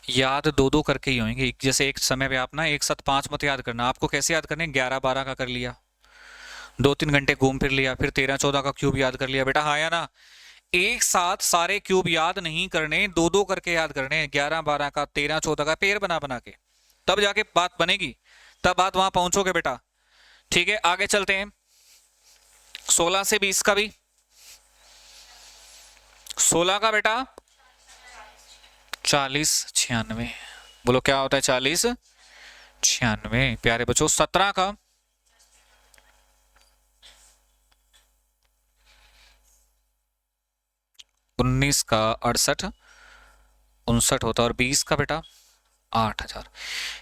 याद 2-2 करके ही होंगे। जैसे एक समय पे आप ना एक साथ 5 मत याद करना। आपको कैसे याद करने? 11, 12 का कर लिया, 2-3 घंटे घूम फिर लिया, फिर 13, 14 का क्यूब याद कर लिया बेटा, हाँ या ना? एक साथ सारे क्यूब याद नहीं करने, दो दो करके याद करने, 11 12 का, 13 14 का, पेयर बना बना के, तब जाके बात बनेगी, तब बात वहां पहुंचोगे बेटा। ठीक है, आगे चलते हैं। 16 से 20 का भी, 16 का बेटा 40 96, बोलो क्या होता है 40 96 प्यारे बच्चों। 17 का 19 का 68 59 होता है, और 20 का बेटा 8000।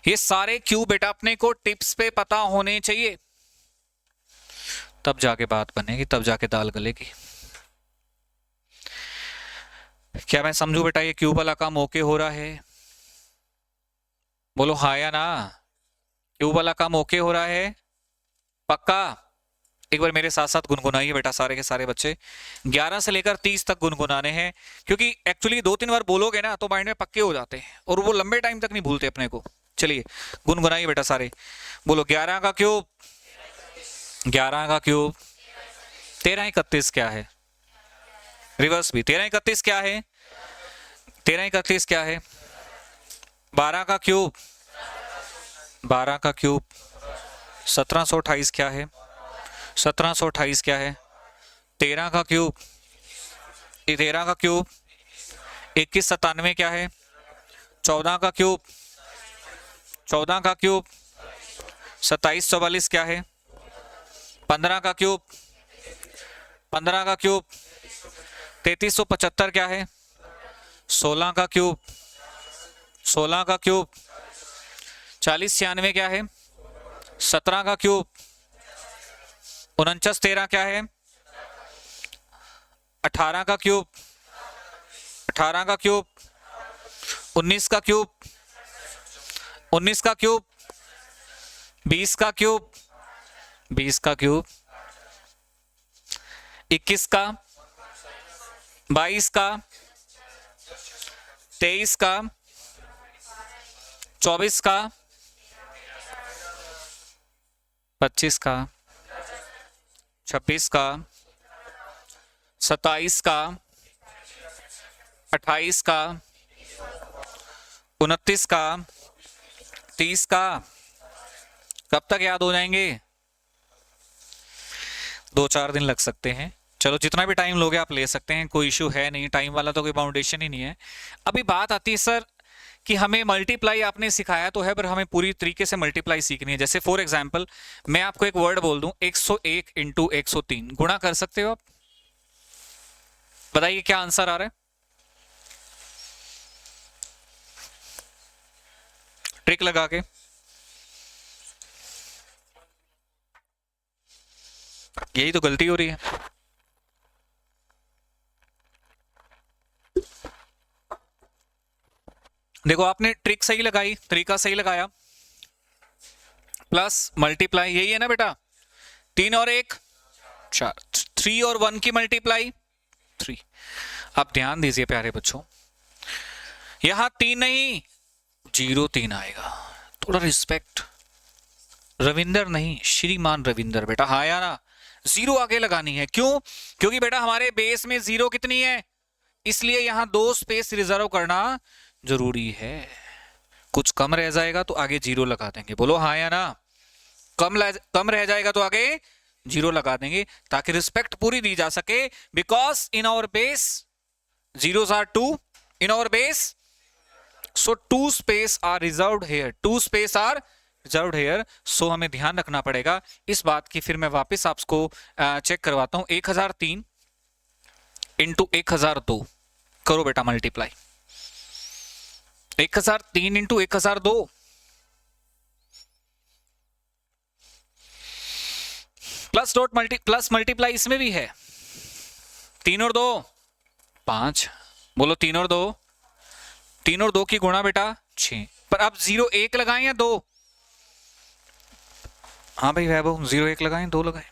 ये सारे क्यूब बेटा अपने को टिप्स पे पता होने चाहिए, तब जाके बात बनेगी, तब जाके दाल गलेगी। क्या मैं समझू बेटा ये क्यूब वाला काम ओके हो रहा है? बोलो हाँ या ना। क्यूब वाला काम ओके हो रहा है पक्का? एक बार मेरे साथ साथ गुनगुनाइए बेटा सारे के सारे बच्चे। 11 से लेकर 30 तक गुनगुनाने हैं, क्योंकि एक्चुअली 2-3 बार बोलोगे ना तो माइंड में पक्के हो जाते हैं और वो लंबे टाइम तक नहीं भूलते अपने को। चलिए गुनगुनाइए बेटा सारे। बोलो 11 का क्यूब, 11 का क्यूब 13 31 क्या है? रिवर्स भी 13 31 क्या है? 13 31 क्या है? 12 का क्यूब, 12 का क्यूब 1728 क्या है? 1728 क्या है? 13 का क्यूब, 13 का क्यूब 2197 क्या है? 14 का क्यूब, 14 का क्यूब 2744 क्या है? 15 का क्यूब, 15 का क्यूब 3375 क्या है? 16 का क्यूब, 16 का क्यूब 4096 क्या है? 17 का क्यूब 49 13 क्या है? 18 का क्यूब, 18 का क्यूब 19 का क्यूब, 19 का क्यूब 20 का क्यूब, 20 का क्यूब 21 का, 22 का, 23 का, 24 का, 25 का, 26 का, 27 का, 28 का, 29 का, 30 का। कब तक याद हो जाएंगे? 2-4 दिन लग सकते हैं। चलो जितना भी टाइम लोगे आप ले सकते हैं, कोई इशू है नहीं, टाइम वाला तो कोई बाउंडेशन ही नहीं है। अभी बात आती है सर कि हमें मल्टीप्लाई आपने सिखाया तो है, पर हमें पूरी तरीके से मल्टीप्लाई सीखनी है। जैसे फॉर एग्जांपल मैं आपको एक वर्ड बोल दूं 101 इंटू 103, गुणा कर सकते हो आप? बताइए क्या आंसर आ रहा है? ट्रिक लगा के। यही तो गलती हो रही है। देखो आपने ट्रिक सही लगाई, तरीका सही लगाया, प्लस मल्टीप्लाई यही है ना बेटा, 3 और 1 4, 3 और 1 की मल्टीप्लाई 3। आप ध्यान दीजिए प्यारे बच्चों, यहां 3 नहीं 0 3 आएगा। थोड़ा रिस्पेक्ट, रविंदर नहीं श्रीमान रविंदर बेटा, हाँ या ना। 0 आगे लगानी है, क्यों? क्योंकि बेटा हमारे बेस में 0 कितनी है, इसलिए यहां 2 स्पेस रिजर्व करना जरूरी है। कुछ कम रह जाएगा तो आगे 0 लगा देंगे, बोलो हाँ या ना। कम रह जाएगा तो आगे 0 लगा देंगे, ताकि रिस्पेक्ट पूरी दी जा सके। Because in our base zeros are 2 in our base, so 2 space are reserved here, 2 space are reserved here। so हमें ध्यान रखना पड़ेगा इस बात की। फिर मैं वापस आपको चेक करवाता हूं। 1003 इंटू 1002 करो बेटा मल्टीप्लाई। 1003 इंटू 1002 प्लस मल्टीप्लाई इसमें भी है। 3 और 2 5, बोलो 3 और 2, 3 और 2 की गुणा बेटा 6। पर अब 0 1 लगाएं या 2? हाँ भाई वैभव 0 1 लगाएं 2 लगाएं?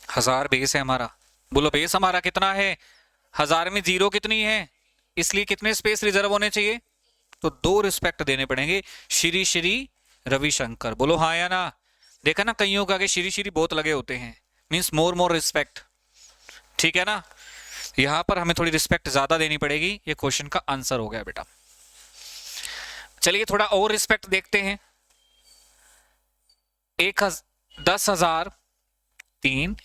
1000 बेस है हमारा, बोलो बेस हमारा कितना है? 1000 में 0 कितनी है, इसलिए कितने स्पेस रिजर्व होने चाहिए? तो 2 रिस्पेक्ट देने पड़ेंगे। श्री श्री रविशंकर, बोलो हाँ या ना। देखा ना कईयों के आगे श्री श्री बहुत लगे होते हैं, मीन्स मोर रिस्पेक्ट, ठीक है ना। यहां पर हमें थोड़ी रिस्पेक्ट ज्यादा देनी पड़ेगी, ये क्वेश्चन का आंसर हो गया बेटा। चलिए थोड़ा और रिस्पेक्ट देखते हैं। 10,003,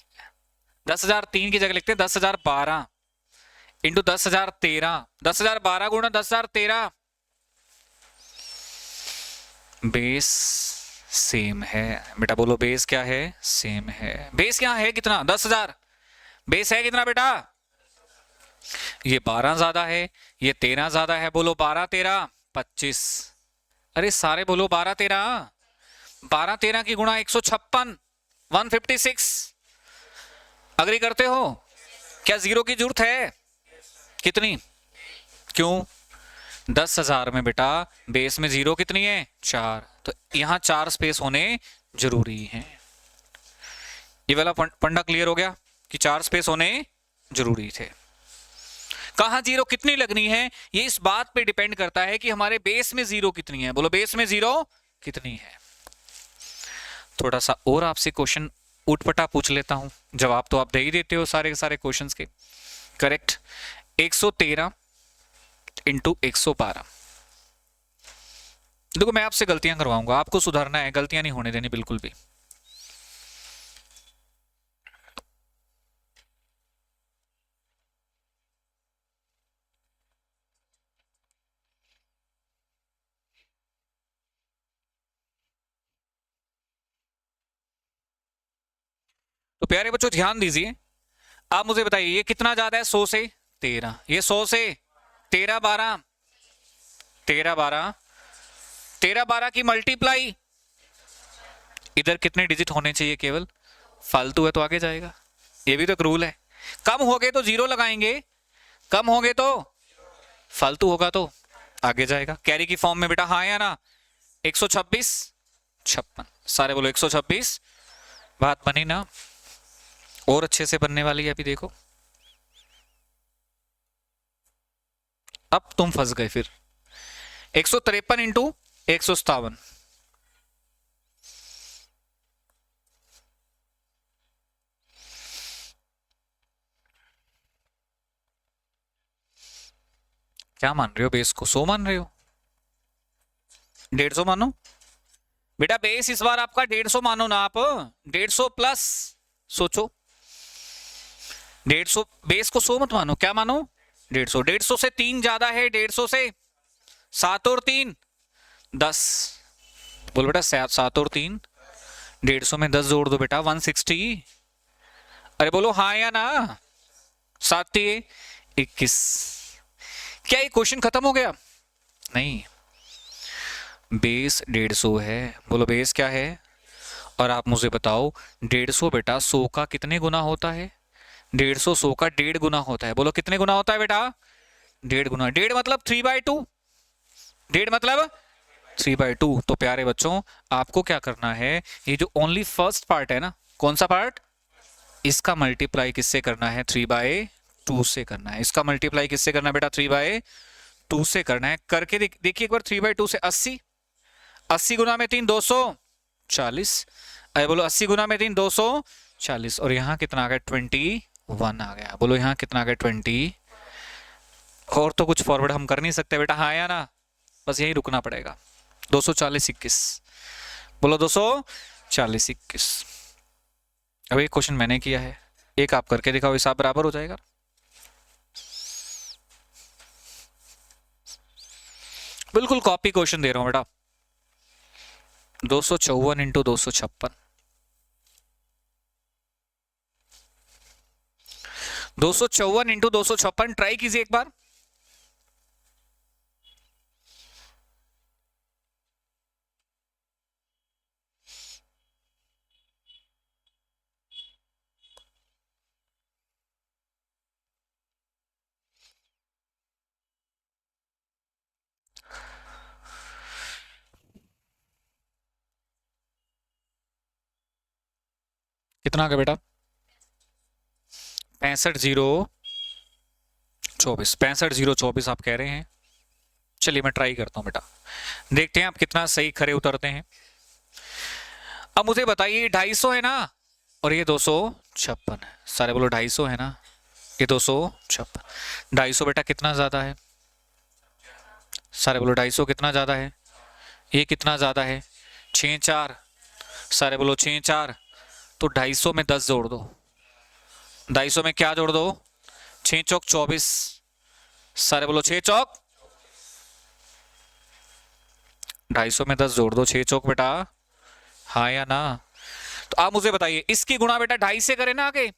10,003 की जगह लिखते हैं 10,012 इंटू 10,013, 10,012 गुणा 10,013, बेस सेम है बेटा। बोलो बेस क्या है? सेम है। बेस क्या है? कितना? 10,000। बेस है कितना बेटा? ये 12 ज्यादा है, ये 13 ज्यादा है। बोलो 12 13 25। अरे सारे बोलो 12 13, 12 13 की गुणा 156, 156। अग्री करते हो? क्या जीरो की जरूरत है? कितनी? क्यों? 10,000 में बेटा बेस में जीरो कितनी है? 4। तो यहां 4 स्पेस होने जरूरी है। ये वाला पंडा क्लियर हो गया कि 4 स्पेस होने जरूरी थे। कहां जीरो कितनी लगनी है ये इस बात पे डिपेंड करता है कि हमारे बेस में जीरो कितनी है। बोलो बेस में जीरो कितनी है। थोड़ा सा और आपसे क्वेश्चन उठपटा पूछ लेता हूं, जवाब तो आप दे ही देते हो सारे के सारे क्वेश्चंस के। करेक्ट। 113 इंटू 112। देखो मैं आपसे गलतियां करवाऊंगा, आपको सुधारना है, गलतियां नहीं होने देनी बिल्कुल भी। तो प्यारे बच्चों ध्यान दीजिए, आप मुझे बताइए ये कितना ज्यादा है? 100 से 13, ये 100 से 13 12, 13 12, 13 12 की मल्टीप्लाई इधर कितने डिजिट होने चाहिए? केवल फालतू है तो आगे जाएगा, ये भी तो एक रूल है। कम हो गए तो जीरो लगाएंगे, कम हो गए तो फालतू होगा तो आगे जाएगा। कैरी की फॉर्म में बेटा, हाँ या ना? 126 56, सारे बोलो 126। बात बनी ना? और अच्छे से बनने वाली है अभी देखो। अब तुम फंस गए फिर। 153 इंटू 157, क्या मान रहे हो? बेस को 100 मान रहे हो? 150 मानो बेटा। बेस इस बार आपका 150 मानो ना आप, 150 प्लस। सोचो 150, बेस को 100 मत मानो, क्या मानो? 150। 150 से 3 ज्यादा है, 150 से 7 और 3 10। बोल बेटा 7 और 3 150 में 10 जोड़ दो बेटा, 160। अरे बोलो हाँ या ना? 7 21। क्या ये क्वेश्चन खत्म हो गया? नहीं, बेस 150 है। बोलो बेस क्या है? और आप मुझे बताओ 150 बेटा 100 का कितने गुना होता है? 150 100 का 1.5 गुना होता है। बोलो कितने गुना होता है बेटा? 1.5 गुना। 1.5 मतलब 3/2, 1.5 मतलब 3/2। तो प्यारे बच्चों आपको क्या करना है, ये जो ओनली फर्स्ट पार्ट है ना, कौन सा पार्ट? इसका मल्टीप्लाई किससे करना है? 3/2 से करना है। इसका मल्टीप्लाई किससे करना है बेटा? 3/2 से करना है। करके देखिए एक बार। 3/2 से 80, 80 गुना में 3 240। अरे बोलो 80 गुना में 3 240। और यहाँ कितना आ गया? 21 आ गया। बोलो यहाँ कितना आ गया? 20। और तो कुछ फॉरवर्ड हम कर नहीं सकते बेटा, हाँ या ना? बस यही रुकना पड़ेगा। 240 21। बोलो 240 21। अब एक क्वेश्चन मैंने किया है, एक आप करके दिखाओ, हिसाब बराबर हो जाएगा। बिल्कुल कॉपी क्वेश्चन दे रहा हूं बेटा। 254 इंटू 256, 254 इंटू 256 ट्राई कीजिए एक बार। कितना आ गया बेटा? 65,024, 65,024 आप कह रहे हैं। चलिए मैं ट्राई करता हूं बेटा, देखते हैं आप कितना सही खरे उतरते हैं। अब मुझे बताइए 250 है ना, और ये 256 है। सारे बोलो 250 है ना, ये 256। 250 बेटा कितना ज्यादा है? सारे बोलो 250 कितना ज्यादा है? ये कितना ज्यादा है? 6 4। सारे बोलो 6 4। तो 250 में 10 जोड़ दो। 250 में क्या जोड़ दो? 6 चौक 24। सारे बोलो 6 चौक। 250 में 10 जोड़ दो, 6 चौक बेटा। हाँ या ना? तो आप मुझे बताइए, इसकी गुणा बेटा 2.5 से करें ना आगे?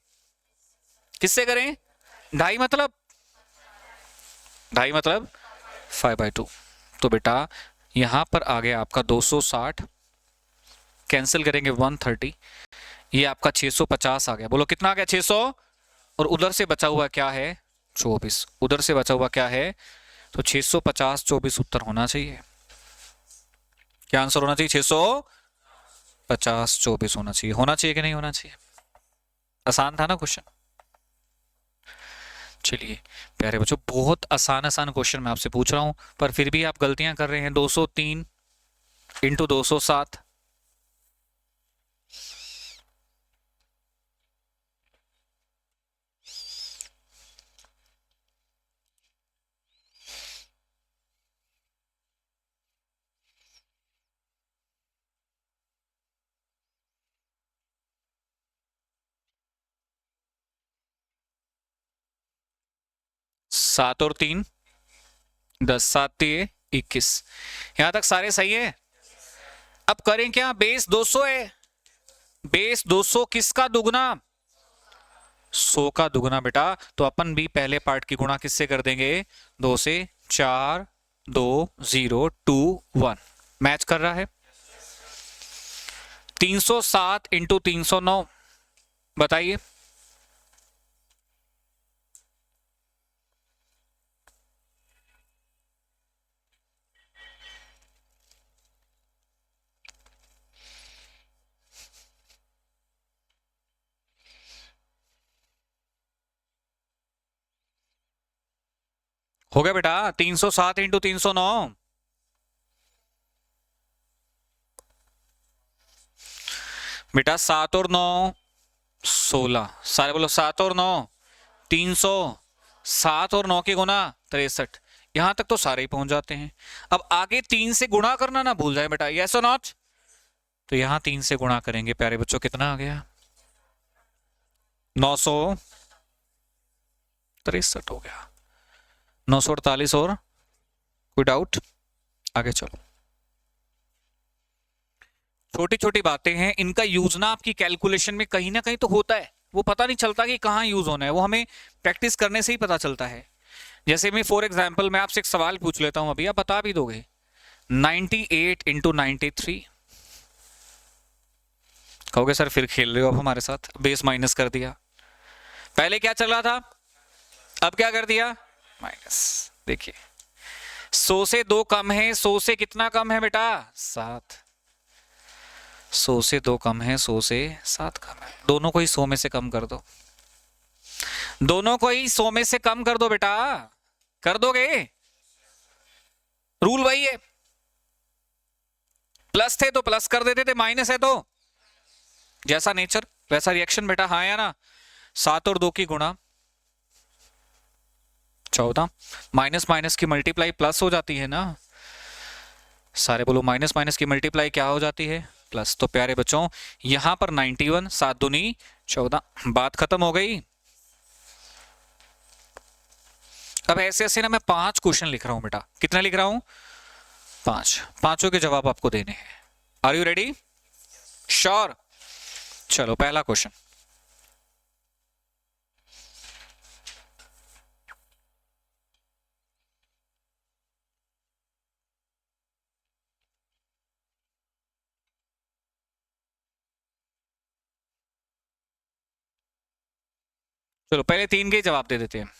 किससे करें? 2.5 मतलब 2.5 मतलब 5/2। तो बेटा यहां पर आ गया आपका 260, कैंसिल करेंगे 130, ये आपका 650 आ गया। बोलो कितना आ गया? 600। और उधर से बचा हुआ क्या है? 24। उधर से बचा हुआ क्या है? तो 650 24 उत्तर होना चाहिए। क्या आंसर होना चाहिए? 650 24 होना चाहिए। होना चाहिए कि नहीं होना चाहिए? आसान था ना क्वेश्चन? चलिए प्यारे बच्चों, बहुत आसान आसान क्वेश्चन मैं आपसे पूछ रहा हूं, पर फिर भी आप गलतियां कर रहे हैं। 203 इंटू 207। सात और 3 10, 7 दिए 21। यहां तक सारे सही है। अब करें क्या? बेस 200 है। बेस 200 किसका दुगना? 100 का दुगना बेटा। तो अपन भी पहले पार्ट की गुणा किससे कर देंगे? 2 से। 4 2 0 2 1। मैच कर रहा है। 307 इंटू 309, बताइए। हो गया बेटा 307 इंटू 309। बेटा 7 और 9 16। सारे बोलो 7 और 9 300। 7 और 9 के गुना 63। यहां तक तो सारे ही पहुंच जाते हैं। अब आगे 3 से गुणा करना ना भूल जाए बेटा, यस और नॉट? तो यहां 3 से गुणा करेंगे प्यारे बच्चों, कितना आ गया? 963 हो गया। 948 और कोई डाउट? आगे चलो। छोटी छोटी बातें हैं, इनका यूज ना आपकी कैलकुलेशन में कहीं ना कहीं तो होता है, वो पता नहीं चलता कि कहाँ यूज होना है, वो हमें प्रैक्टिस करने से ही पता चलता है। जैसे मैं फॉर एग्जाम्पल मैं आपसे एक सवाल पूछ लेता हूं, अभी आप बता भी दोगे। 98 इंटू 93। कहोगे सर फिर खेल रहे हो आप हमारे साथ, बेस माइनस कर दिया। पहले क्या चल रहा था, अब क्या कर दिया? माइनस। देखिए 100 से 2 कम है, 100 से कितना कम है बेटा? 7। 100 से 2 कम है, 100 से 7 कम है। दोनों को ही 100 में से कम कर दो। दोनों को ही 100 में से कम कर दो बेटा। कर दोगे? रूल वही है। प्लस थे तो प्लस कर देते थे, माइनस है तो जैसा नेचर वैसा रिएक्शन बेटा। हाँ या ना? 7 और 2 की गुणा 14। माइनस माइनस की मल्टीप्लाई प्लस हो जाती है ना? सारे बोलो माइनस माइनस की मल्टीप्लाई क्या हो जाती है? प्लस। तो प्यारे बच्चों यहां पर 91, 7 दूनी 14, बात खत्म हो गई। अब ऐसे ऐसे ना मैं 5 क्वेश्चन लिख रहा हूं बेटा। कितना लिख रहा हूं? 5। पांचों के जवाब आपको देने हैं। Are you ready? श्योर? चलो पहला क्वेश्चन। चलो पहले 3 के जवाब दे देते हैं।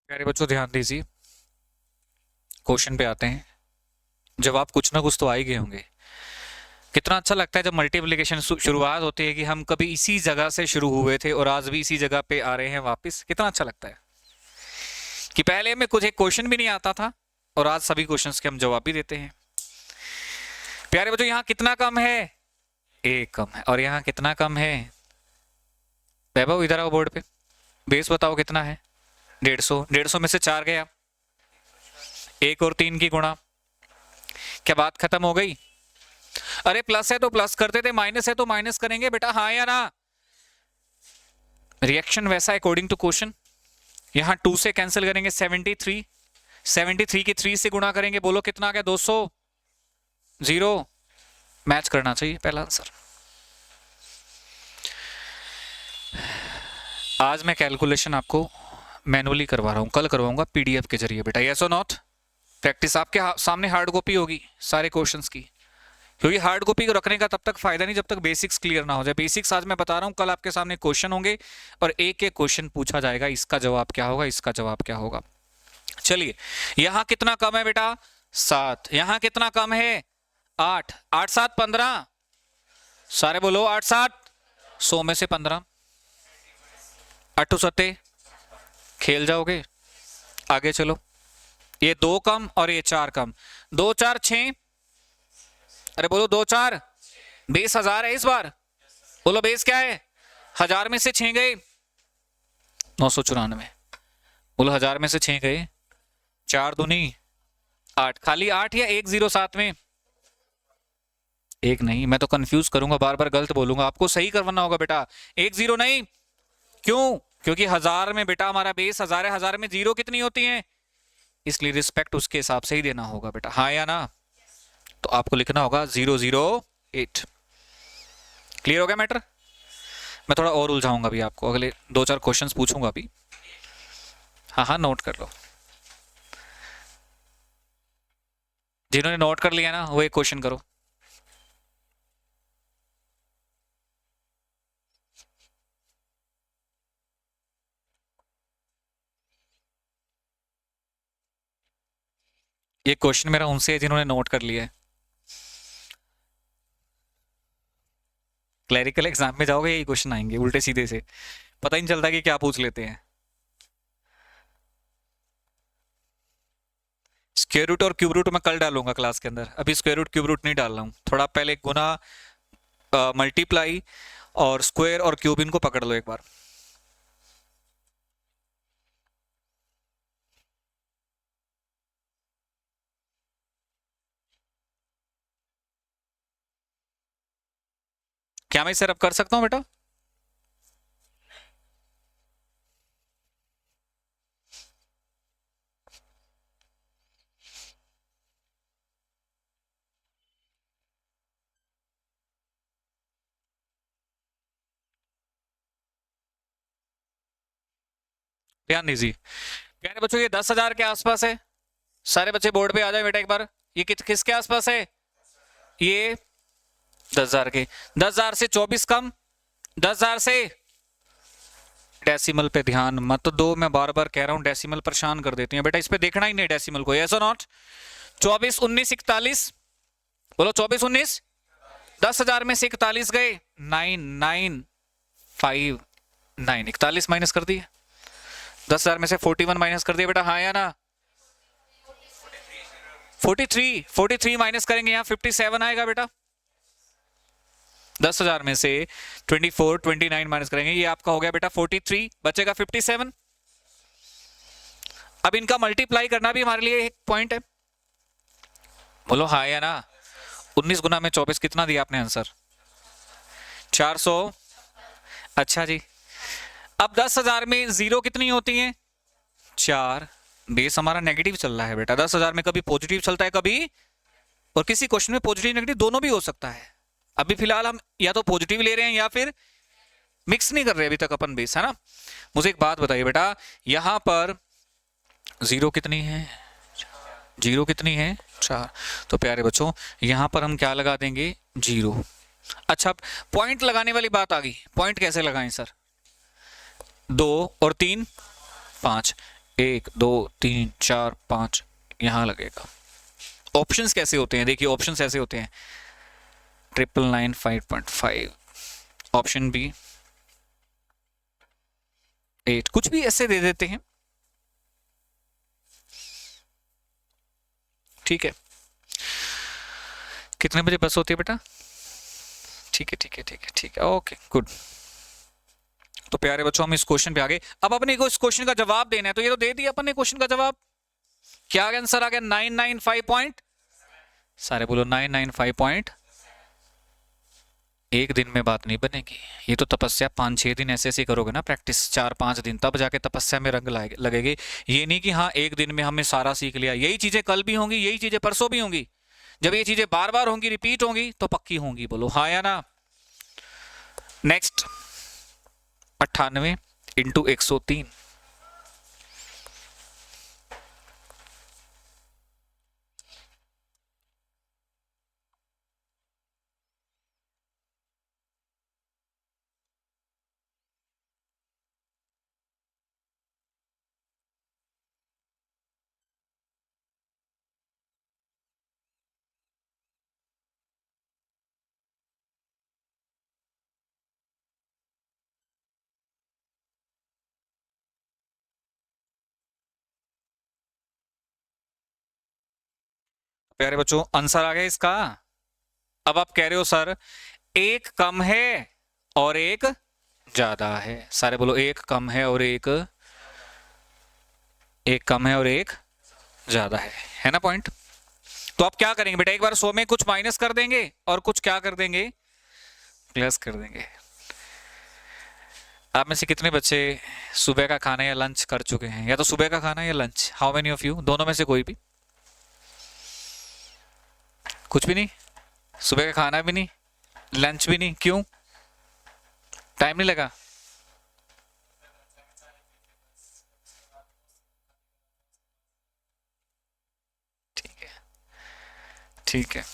प्यारे बच्चों ध्यान दीजिए, क्वेश्चन पे आते हैं। जवाब कुछ ना कुछ तो आ ही गए होंगे। कितना अच्छा लगता है जब मल्टीप्लिकेशन शुरुआत होती है कि हम कभी इसी जगह से शुरू हुए थे और आज भी इसी जगह पे आ रहे हैं वापस। कितना अच्छा लगता है कि पहले हमें कुछ एक क्वेश्चन भी नहीं आता था और आज सभी क्वेश्चंस के हम जवाब भी देते हैं। प्यारे बच्चों यहाँ कितना कम है? एक कम है। और यहाँ कितना कम है? वैभव इधर आओ बोर्ड पे, बेस बताओ कितना है? 150। 150 में से 4 गया, 1 और 3 की गुणा। क्या बात खत्म हो गई? अरे प्लस है तो प्लस करते थे, माइनस है तो माइनस करेंगे बेटा, हाँ या ना? रिएक्शन वैसा अकॉर्डिंग टू क्वेश्चन। यहां 2 से कैंसिल करेंगे 73, 73 की 3 से गुणा करेंगे, बोलो कितना आ गया? 200। 0 मैच करना चाहिए पहला आंसर। आज मैं कैलकुलेशन आपको मैनुअली करवा रहा हूं, कल करवाऊंगा पीडीएफ के जरिए बेटा। यस और नॉट? प्रैक्टिस आपके सामने हार्ड कॉपी होगी सारे क्वेश्चंस की, क्योंकि हार्ड कॉपी को रखने का तब तक फायदा नहीं जब तक बेसिक्स क्लियर ना हो जाए। बेसिक्स आज मैं बता रहा हूं, कल आपके सामने क्वेश्चन होंगे और एक एक क्वेश्चन पूछा जाएगा, इसका जवाब क्या होगा, इसका जवाब क्या होगा। चलिए, यहां कितना कम है बेटा? 7। यहां कितना कम है? 8। 8 7 15। सारे बोलो 8 7 100 में से 15। 8 7 खेल जाओगे, आगे चलो। ये 2 कम और ये 4 कम, 2 4 6। अरे बोलो 2 4 बेस 1000 है इस बार। बोलो बेस क्या है? 1000 में से 6 गए 994। बोलो 1000 में से 6 गए, 4 दूनी 8। खाली 8 या 1 0 साथ में? एक नहीं, मैं तो कंफ्यूज करूंगा, बार बार गलत बोलूंगा, आपको सही करवाना होगा बेटा। 1 0 नहीं, क्यों? क्योंकि 1000 में बेटा हमारा बेस 1000 है, 1000 में 0 कितनी होती है, इसलिए रिस्पेक्ट उसके हिसाब से ही देना होगा बेटा, हाँ या ना? तो आपको लिखना होगा 008। क्लियर हो गया मैटर? मैं थोड़ा और उलझाऊंगा अभी आपको, अगले 2-4 क्वेश्चंस पूछूंगा अभी। हाँ हाँ नोट कर लो, जिन्होंने नोट कर लिया ना वो एक क्वेश्चन करो। ये क्वेश्चन मेरा उनसे है जिन्होंने नोट कर लिया है। क्लरिकल एग्जाम में जाओगे यही क्वेश्चन आएंगे उल्टे सीधे से, पता ही नहीं चलता कि क्या पूछ लेते हैं। स्क्वायर रूट और क्यूब रूट मैं कल डालूंगा क्लास के अंदर, अभी स्क्वायर रूट क्यूब रूट नहीं डाल रहा हूं। थोड़ा पहले गुना, मल्टीप्लाई और स्क्वायर और क्यूब इनको पकड़ लो एक बार। क्या मैं इसे रब कर सकता हूं बेटा? ध्यान दीजिए प्यारे बच्चों, ये 10,000 के आसपास है। सारे बच्चे बोर्ड पे आ जाए बेटा एक बार। ये किसके आसपास है? ये 10,000 के। 10,000 से 24 कम, 10,000 से डेसिमल पे ध्यान मत दो, मैं बार बार कह रहा हूं, डेसिमल परेशान कर देती है बेटा, इस पे देखना ही नहीं डेसिमल को। यस और नॉट? 24 19 41। बोलो 24 19। 10,000 में से 41 गए, 9959। 41 माइनस कर दिए, 10,000 में से 41 माइनस कर दिया बेटा, हाँ या ना? 43 माइनस करेंगे यहां 57 आएगा बेटा। 10,000 में से 24 29 माइनस करेंगे, ये आपका हो गया बेटा 43, बचेगा 57। अब इनका मल्टीप्लाई करना भी हमारे लिए एक पॉइंट है, बोलो हाँ या ना? 19 गुना में 24 कितना दिया आपने आंसर? 400। अच्छा जी, अब 10,000 में 0 कितनी होती है? 4। बेस हमारा नेगेटिव चल रहा है बेटा, 10,000 में कभी पॉजिटिव चलता है कभी, और किसी क्वेश्चन में पॉजिटिव नेगेटिव दोनों भी हो सकता है। अभी फिलहाल हम या तो पॉजिटिव ले रहे हैं या फिर मिक्स नहीं कर रहे अभी तक अपन बेस, है ना? मुझे एक बात बताइए बेटा, यहां पर 0 कितनी है? 0 कितनी है? 4। तो प्यारे बच्चों यहां पर हम क्या लगा देंगे? 0। अच्छा, पॉइंट लगाने वाली बात आ गई, पॉइंट कैसे लगाएं सर? 2 और 3 5। 1 2 3 4 5 यहाँ लगेगा। ऑप्शंस कैसे होते हैं, देखिए ऑप्शंस ऐसे होते हैं 999 5.5, ऑप्शन बी 8, कुछ भी ऐसे दे देते हैं। ठीक है, कितने बजे बस होती है बेटा? ठीक है ठीक है ठीक है ठीक है, ओके गुड। तो प्यारे बच्चों हम इस क्वेश्चन पे आ गए। अब अपने को इस क्वेश्चन का जवाब देना है, तो ये तो दे दिया अपन ने क्वेश्चन का जवाब। क्या आंसर आ गया? 995 पॉइंट, सारे बोलो 995 पॉइंट। एक दिन में बात नहीं बनेगी, ये तो तपस्या 5-6 दिन ऐसे ऐसे करोगे ना प्रैक्टिस, 4-5 दिन, तब जाके तपस्या में रंग लगेगी। ये नहीं कि हाँ एक दिन में हमने सारा सीख लिया। यही चीजें कल भी होंगी, यही चीजें परसों भी होंगी। जब ये चीजें बार बार होंगी, रिपीट होंगी, तो पक्की होंगी। बोलो हाँ या ना। नेक्स्ट 98 इंटू 103, प्यारे बच्चों आंसर आ गया इसका। अब आप कह रहे हो सर एक कम है और एक ज्यादा है, सारे बोलो एक कम है और एक कम है और एक ज्यादा है ना पॉइंट। तो आप क्या करेंगे बेटा, एक बार 100 में कुछ माइनस कर देंगे और कुछ क्या कर देंगे, प्लस कर देंगे। आप में से कितने बच्चे सुबह का खाना या लंच कर चुके हैं, या तो सुबह का खाना या lunch? How many of you? दोनों में से कोई भी? कुछ भी नहीं, सुबह का खाना भी नहीं, लंच भी नहीं, क्यों? टाइम नहीं लगा? ठीक है ठीक है,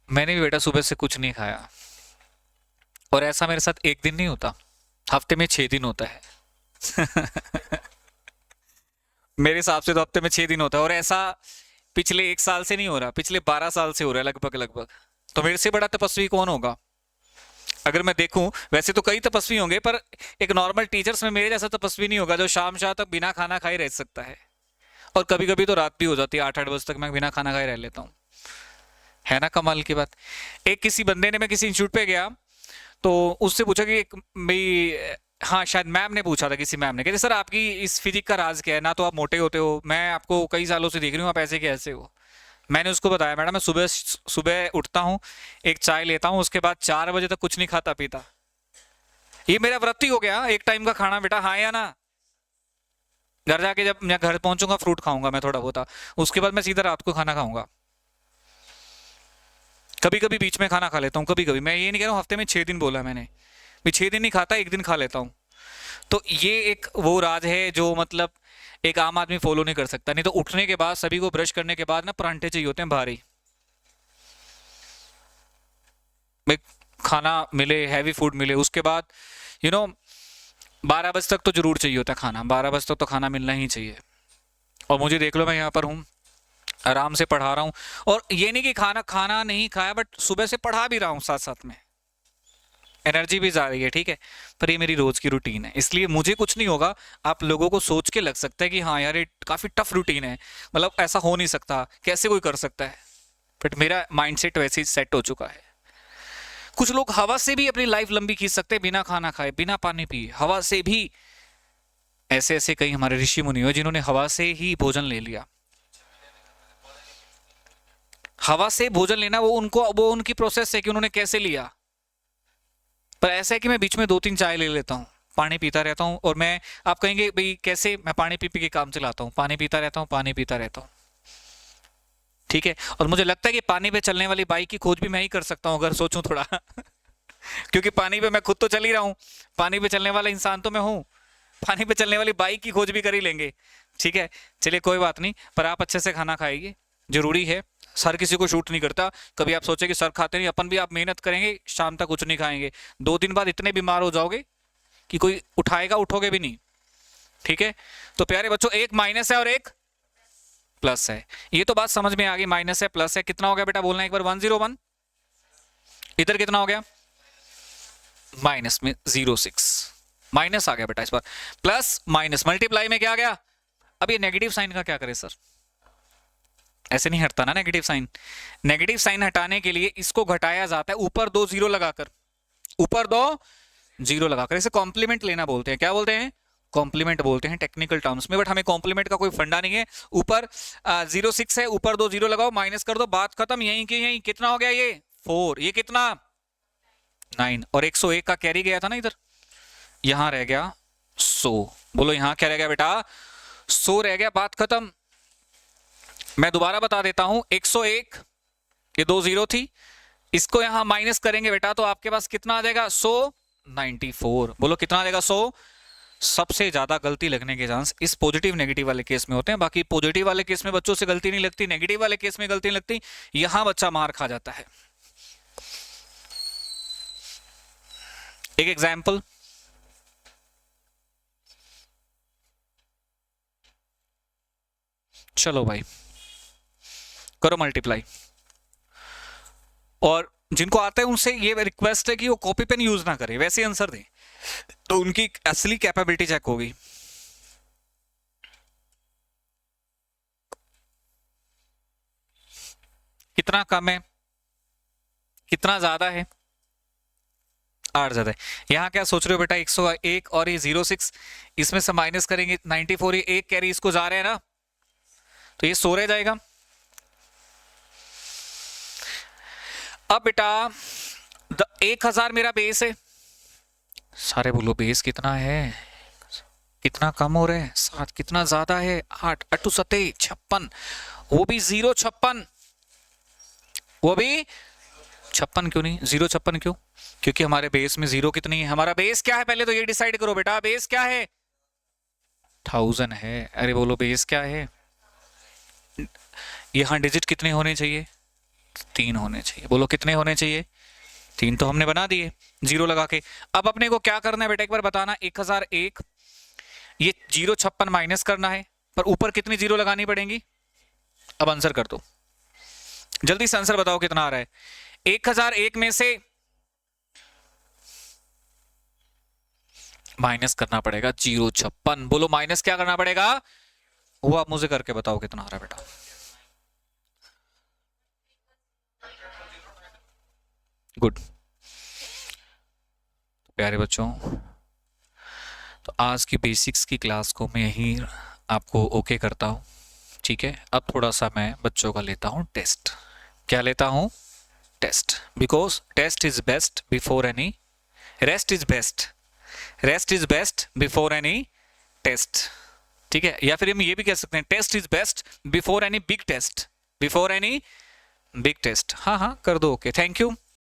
मैंने भी बेटा सुबह से कुछ नहीं खाया, और ऐसा मेरे साथ एक दिन नहीं होता, हफ्ते में 6 दिन होता है। मेरे हिसाब से तो हफ्ते में 6 दिन होता है, और ऐसा पिछले 1 साल से नहीं हो रहा, पिछले 12 साल से हो रहा है लगभग लगभग। तो मेरे से बड़ा तपस्वी कौन होगा? अगर मैं देखूं, वैसे तो कई तपस्वी होंगे, पर एक नॉर्मल टीचर्स में मेरे जैसा तपस्वी नहीं होगा जो शाम तक बिना खाना खाए रह सकता है। और कभी कभी तो रात भी हो जाती है, 8-8 बजे तक मैं बिना खाना खाए रह लेता हूँ। है ना कमाल की बात। एक किसी बंदे ने, मैं किसी इंस्टीट्यूट पे गया तो उससे पूछा कि भाई, हाँ शायद मैम ने पूछा था, किसी मैम ने, कहते सर आपकी इस फिजिक का राज क्या है, ना तो आप मोटे होते हो, मैं आपको कई सालों से देख रही हूँ, आप ऐसे कैसे हो? मैंने उसको बताया मैडम मैं सुबह सुबह उठता हूँ, एक चाय लेता हूँ, उसके बाद 4 बजे तक कुछ नहीं खाता पीता। ये मेरा व्रत ही हो गया, एक टाइम का खाना बेटा, हाँ या ना? घर जाके जब मैं घर पहुंचूंगा फ्रूट खाऊंगा मैं थोड़ा बहुत, उसके बाद मैं सीधा रात को खाना खाऊंगा। कभी कभी बीच में खाना खा लेता हूँ, कभी कभी, मैं ये नहीं कह रहा हूँ हफ्ते में 6 दिन बोला मैंने, मैं 6 दिन नहीं खाता, एक दिन खा लेता हूँ। तो ये एक वो राज है जो मतलब एक आम आदमी फॉलो नहीं कर सकता। नहीं तो उठने के बाद सभी को ब्रश करने के बाद ना परांठे चाहिए होते हैं भारी, भाई खाना मिले, हैवी फूड मिले, उसके बाद 12 बजे तक तो जरूर चाहिए होता है खाना, 12 बजे तक तो खाना मिलना ही चाहिए। और मुझे देख लो, मैं यहाँ पर हूँ, आराम से पढ़ा रहा हूँ, और ये नहीं कि खाना खाना नहीं खाया, बट सुबह से पढ़ा भी रहा हूँ साथ साथ में, एनर्जी भी जा रही है, ठीक है। पर ये मेरी रोज की रूटीन है, इसलिए मुझे कुछ नहीं होगा। आप लोगों को सोच के लग सकता है कि हाँ यार ये काफी टफ रूटीन है, मतलब ऐसा हो नहीं सकता, कैसे कोई कर सकता है, बट मेरा माइंडसेट वैसे ही सेट हो चुका है। कुछ लोग हवा से भी अपनी लाइफ लंबी खींच सकते हैं, बिना खाना खाए, बिना पानी पिए, हवा से भी। ऐसे ऐसे कई हमारे ऋषि मुनि हुए जिन्होंने हवा से ही भोजन ले लिया। हवा से भोजन लेना वो उनकी प्रोसेस है कि उन्होंने कैसे लिया। पर ऐसा है कि मैं बीच में 2-3 चाय ले लेता हूँ, पानी पीता रहता हूँ, और मैं, आप कहेंगे भाई कैसे, मैं पानी पी पी के काम चलाता हूँ, पानी पीता रहता हूँ, पानी पीता रहता हूँ, ठीक है। और मुझे लगता है कि पानी पे चलने वाली बाइक की खोज भी मैं ही कर सकता हूँ अगर सोचूं थोड़ा। क्योंकि पानी पे मैं खुद तो चल ही रहा हूँ, पानी पे चलने वाला इंसान तो मैं हूँ, पानी पे चलने वाली बाइक की खोज भी कर ही लेंगे, ठीक है। चलिए कोई बात नहीं, पर आप अच्छे से खाना खाइए, जरूरी है। सर किसी को शूट नहीं करता। कभी आप सोचे कि सर खाते नहीं, अपन भी आप मेहनत करेंगे, शाम तक कुछ नहीं खाएंगे, 2 दिन बाद इतने बीमार हो जाओगे कि कोई उठाएगा, उठोगे भी नहीं, ठीक है। तो प्यारे बच्चों एक माइनस है और एक प्लस है, ये तो बात समझ में आ गई, माइनस है प्लस है, कितना हो गया बेटा बोलना एक बार, 101, इधर कितना हो गया माइनस में 06, माइनस आ गया बेटा इस बार, प्लस माइनस मल्टीप्लाई में क्या आ गया। अब ये नेगेटिव साइन का क्या करें सर, ऐसे नहीं हटता ना नेगेटिव साइन, नेगेटिव साइन हटाने के लिए इसको घटाया जाता है ऊपर 2 जीरो लगाकर, ऊपर 2 जीरो लगाकर, इसे कॉम्प्लीमेंट लेना बोलते हैं, क्या बोलते हैं कॉम्प्लीमेंट बोलते हैं टेक्निकल टर्म्स में, बट हमें कॉम्प्लीमेंट का कोई फंडा नहीं है। ऊपर 06 है, ऊपर 2 जीरो लगाओ, माइनस कर दो, बात खत्म, यहीं के यहीं कितना हो गया ये 4, ये कितना 9, और 101 का कैरी गया था ना इधर, यहां रह गया 100, बोलो यहां क्या रह गया बेटा 100 रह गया, बात खत्म। मैं दोबारा बता देता हूं, 101 ये 2 जीरो थी, इसको यहां माइनस करेंगे बेटा तो आपके पास कितना आ जाएगा 194, बोलो कितना आ जाएगा 100। सबसे ज्यादा गलती लगने के चांस इस पॉजिटिव नेगेटिव वाले केस में होते हैं, बाकी पॉजिटिव वाले केस में बच्चों से गलती नहीं लगती, नेगेटिव वाले केस में गलती नहीं लगती, यहां बच्चा मार खा जाता है। एक एग्जाम्पल, चलो भाई करो मल्टीप्लाई, और जिनको आता है उनसे ये रिक्वेस्ट है कि वो कॉपी पेन यूज ना करें, वैसे आंसर दें तो उनकी असली कैपेबिलिटी चेक होगी। कितना कम है कितना ज्यादा है, 8 ज्यादा है। यहां क्या सोच रहे हो बेटा 101 और ये 06, इसमें से माइनस करेंगे 94, ये एक कैरी इसको जा रहे हैं ना, तो ये 100 रह जाएगा। अब बेटा 1000 मेरा बेस है, सारे बोलो बेस कितना है, कितना कम हो रहा है 7, कितना ज्यादा है 8, 8 7 56, वो भी 056, वो भी 56 क्यों नहीं 056 क्यों, क्योंकि हमारे बेस में 0 कितनी है, हमारा बेस क्या है पहले तो ये डिसाइड करो बेटा, बेस क्या है 1000 है, अरे बोलो बेस क्या है, यहां डिजिट कितने होने चाहिए 3 होने चाहिए, बोलो कितने होने चाहिए 3, तो हमने बना दिए जीरो लगा के। अब अपने को क्या करना है बेटा एक बार बताना, 1001 ये 056 माइनस करना है, पर ऊपर कितनी जीरो लगानी पड़ेंगी, अब आंसर कर दो जल्दी से, आंसर बताओ कितना आ रहा है। 1001 में से माइनस करना पड़ेगा 056, बोलो माइनस क्या करना पड़ेगा, वो आप मुझे करके बताओ कितना आ रहा है बेटा। गुड, प्यारे बच्चों तो आज की बेसिक्स की क्लास को मैं यहीं आपको ओके करता हूं, ठीक है। अब थोड़ा सा मैं बच्चों का लेता हूं टेस्ट, क्या लेता हूं test, because test is best before any rest is best, rest is best before any test, ठीक है। या फिर हम ये भी कह सकते हैं test is best before any big test, before any big test, हाँ हाँ कर दो ओके, थैंक यू।